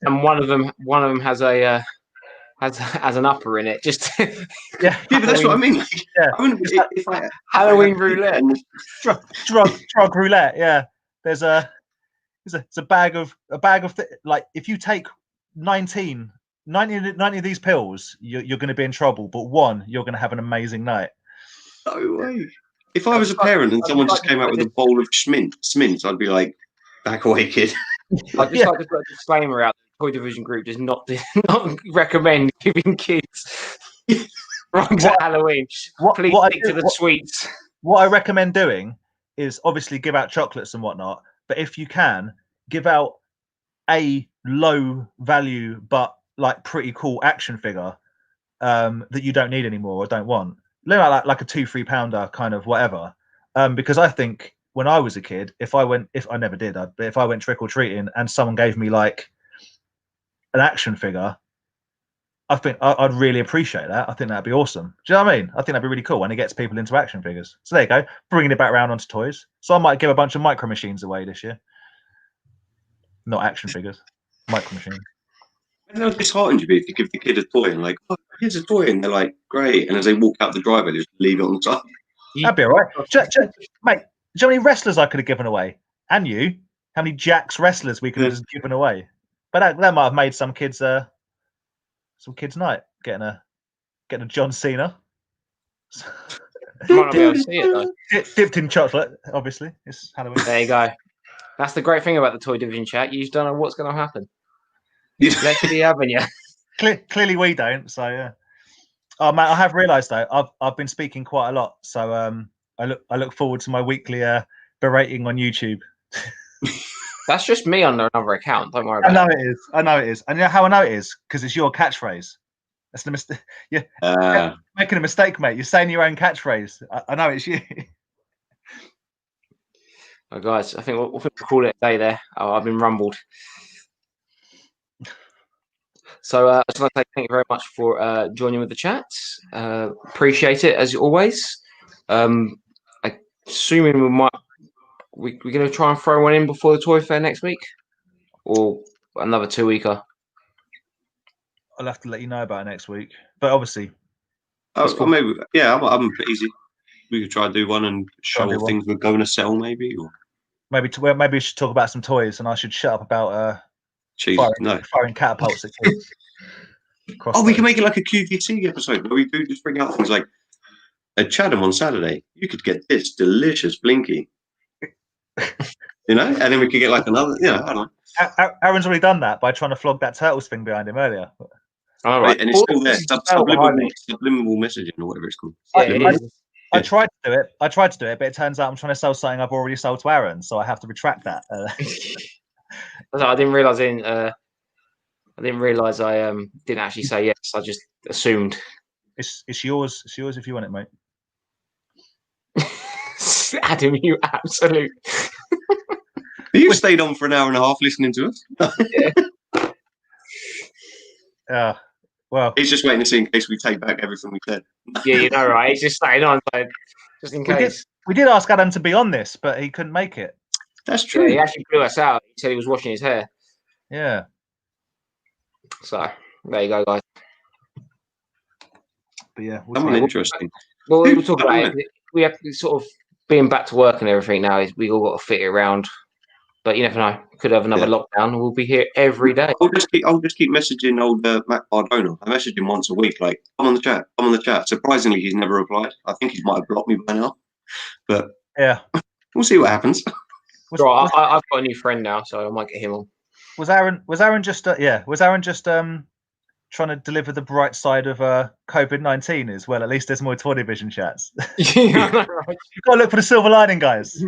And one of them has a. Has an upper in it, just yeah, but that's what I mean. Like, yeah, Halloween roulette, drug roulette. Yeah, there's a bag of like if you take 90 of these pills, you're going to be in trouble, but one you're going to have an amazing night. No way. If I was a parent and someone just came out with a bowl of Smint, I'd be like, back away, kid. I'd just like to put a disclaimer out. Toy Division Group does not recommend giving kids drugs at Halloween. Please stick to the sweets. What I recommend doing is obviously give out chocolates and whatnot, but if you can, give out a low value but like pretty cool action figure that you don't need anymore or don't want. Like a £2-3 kind of whatever. Because I think when I was a kid, if I went trick or treating and someone gave me like an action figure, I think I'd really appreciate that. I think that'd be awesome. Do you know what I mean? I think that'd be really cool, and it gets people into action figures. So there you go, bringing it back around onto toys. So I might give a bunch of micro machines away this year. Not action figures, micro machines. How disheartened you be if you give the kid a toy and like, oh, here's a toy, and they're like, great, and as they walk out the driveway, they just leave it on the side. That'd be all right, mate. Do you know how many wrestlers I could have given away? And you, how many Jax wrestlers we could have just given away? But that might have made some kids night getting a John Cena. Might not be able to see it though. Dipped in chocolate, obviously. It's Halloween. There you go. That's the great thing about the Toy Division chat. You just don't know what's going to happen. Let's be having you. Clearly, we don't. So yeah. Oh man, I have realised though. I've been speaking quite a lot. So I look forward to my weekly berating on YouTube. That's just me on another account. Don't worry about it. I know it is. And you know how I know it is? Because it's your catchphrase. That's the mistake. You're making a mistake, mate. You're saying your own catchphrase. I know it's you. Oh, guys, I think we'll call it a day there. I've been rumbled. So I just want to say thank you very much for joining with the chat. Appreciate it as always. Assuming we're going to try and throw one in before the toy fair next week, or another 2-weeker. I'll have to let you know about it next week. But obviously, Oh, maybe. Yeah, I'm easy. We could try to do one and show off things we're going to sell, maybe, or maybe we should talk about some toys, and I should shut up about firing catapults at kids. We can make it like a QVT episode where we do just bring out things like at Chatham on Saturday. You could get this delicious Blinky, and then we could get like another. I don't know. Aaron's already done that by trying to flog that turtles thing behind him earlier. All right, and it's still there. Subliminal messaging or whatever it's called. I tried to do it. But it turns out I'm trying to sell something I've already sold to Aaron, so I have to retract that. I didn't realize I didn't actually say yes. I just assumed. It's yours. It's yours if you want it, mate. Adam, you absolute. You stayed on for an hour and a half listening to us. Yeah. Well, he's just waiting to see in case we take back everything we said. Yeah, right. He's just staying on, just in case. We did ask Adam to be on this, but he couldn't make it. That's true. Yeah, he actually blew us out. He said he was washing his hair. Yeah. So there you go, guys. But yeah, interesting. Well, we'll talk about it. We have to sort of being back to work and everything now. We all got to fit it around. But you never know. Could have another lockdown, and we'll be here every day. I'll just keep messaging old Matt Cardona. I message him once a week, like, "I'm on the chat. I'm on the chat." Surprisingly, he's never replied. I think he might have blocked me by now, but yeah, we'll see what happens. I've got a new friend now, so I might get him on. Was Aaron just trying to deliver the bright side of COVID-19 as well? At least there's more Toy Division chats. Yeah, right. You've got to look for the silver lining, guys.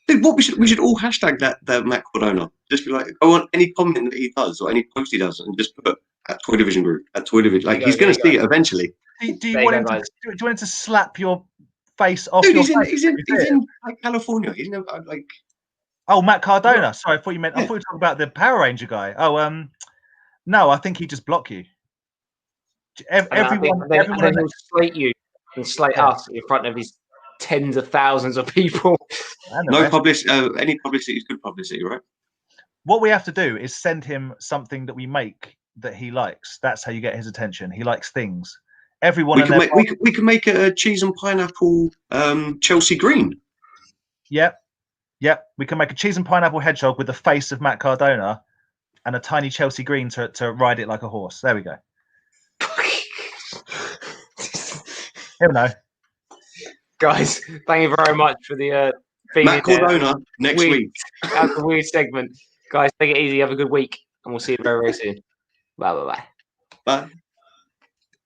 Dude, what we should all hashtag that Matt Cardona. Just be like, go on any comment that he does or any post he does, and just put at Toy Division Group, at Toy Division. Like, he's going to see it eventually. Do you want him to slap your face off? Dude, he's in like California. He's never like. Oh, Matt Cardona. Sorry, I thought you meant. I thought you were talking about the Power Ranger guy. Oh, no, I think he'd just block you. Everyone will slate you and slate us in front of his tens of thousands of people. No publicity. Any publicity is good publicity, right? What we have to do is send him something that we make that he likes. That's how you get his attention. He likes things. Everyone. We can make a cheese and pineapple Chelsea green. Yep. We can make a cheese and pineapple hedgehog with the face of Matt Cardona and a tiny Chelsea green to ride it like a horse. There we go. He'll know. Guys, thank you very much for the Matt Cardona next week. That's a weird segment. Guys, take it easy. Have a good week, and we'll see you very, very soon. Bye. Bye.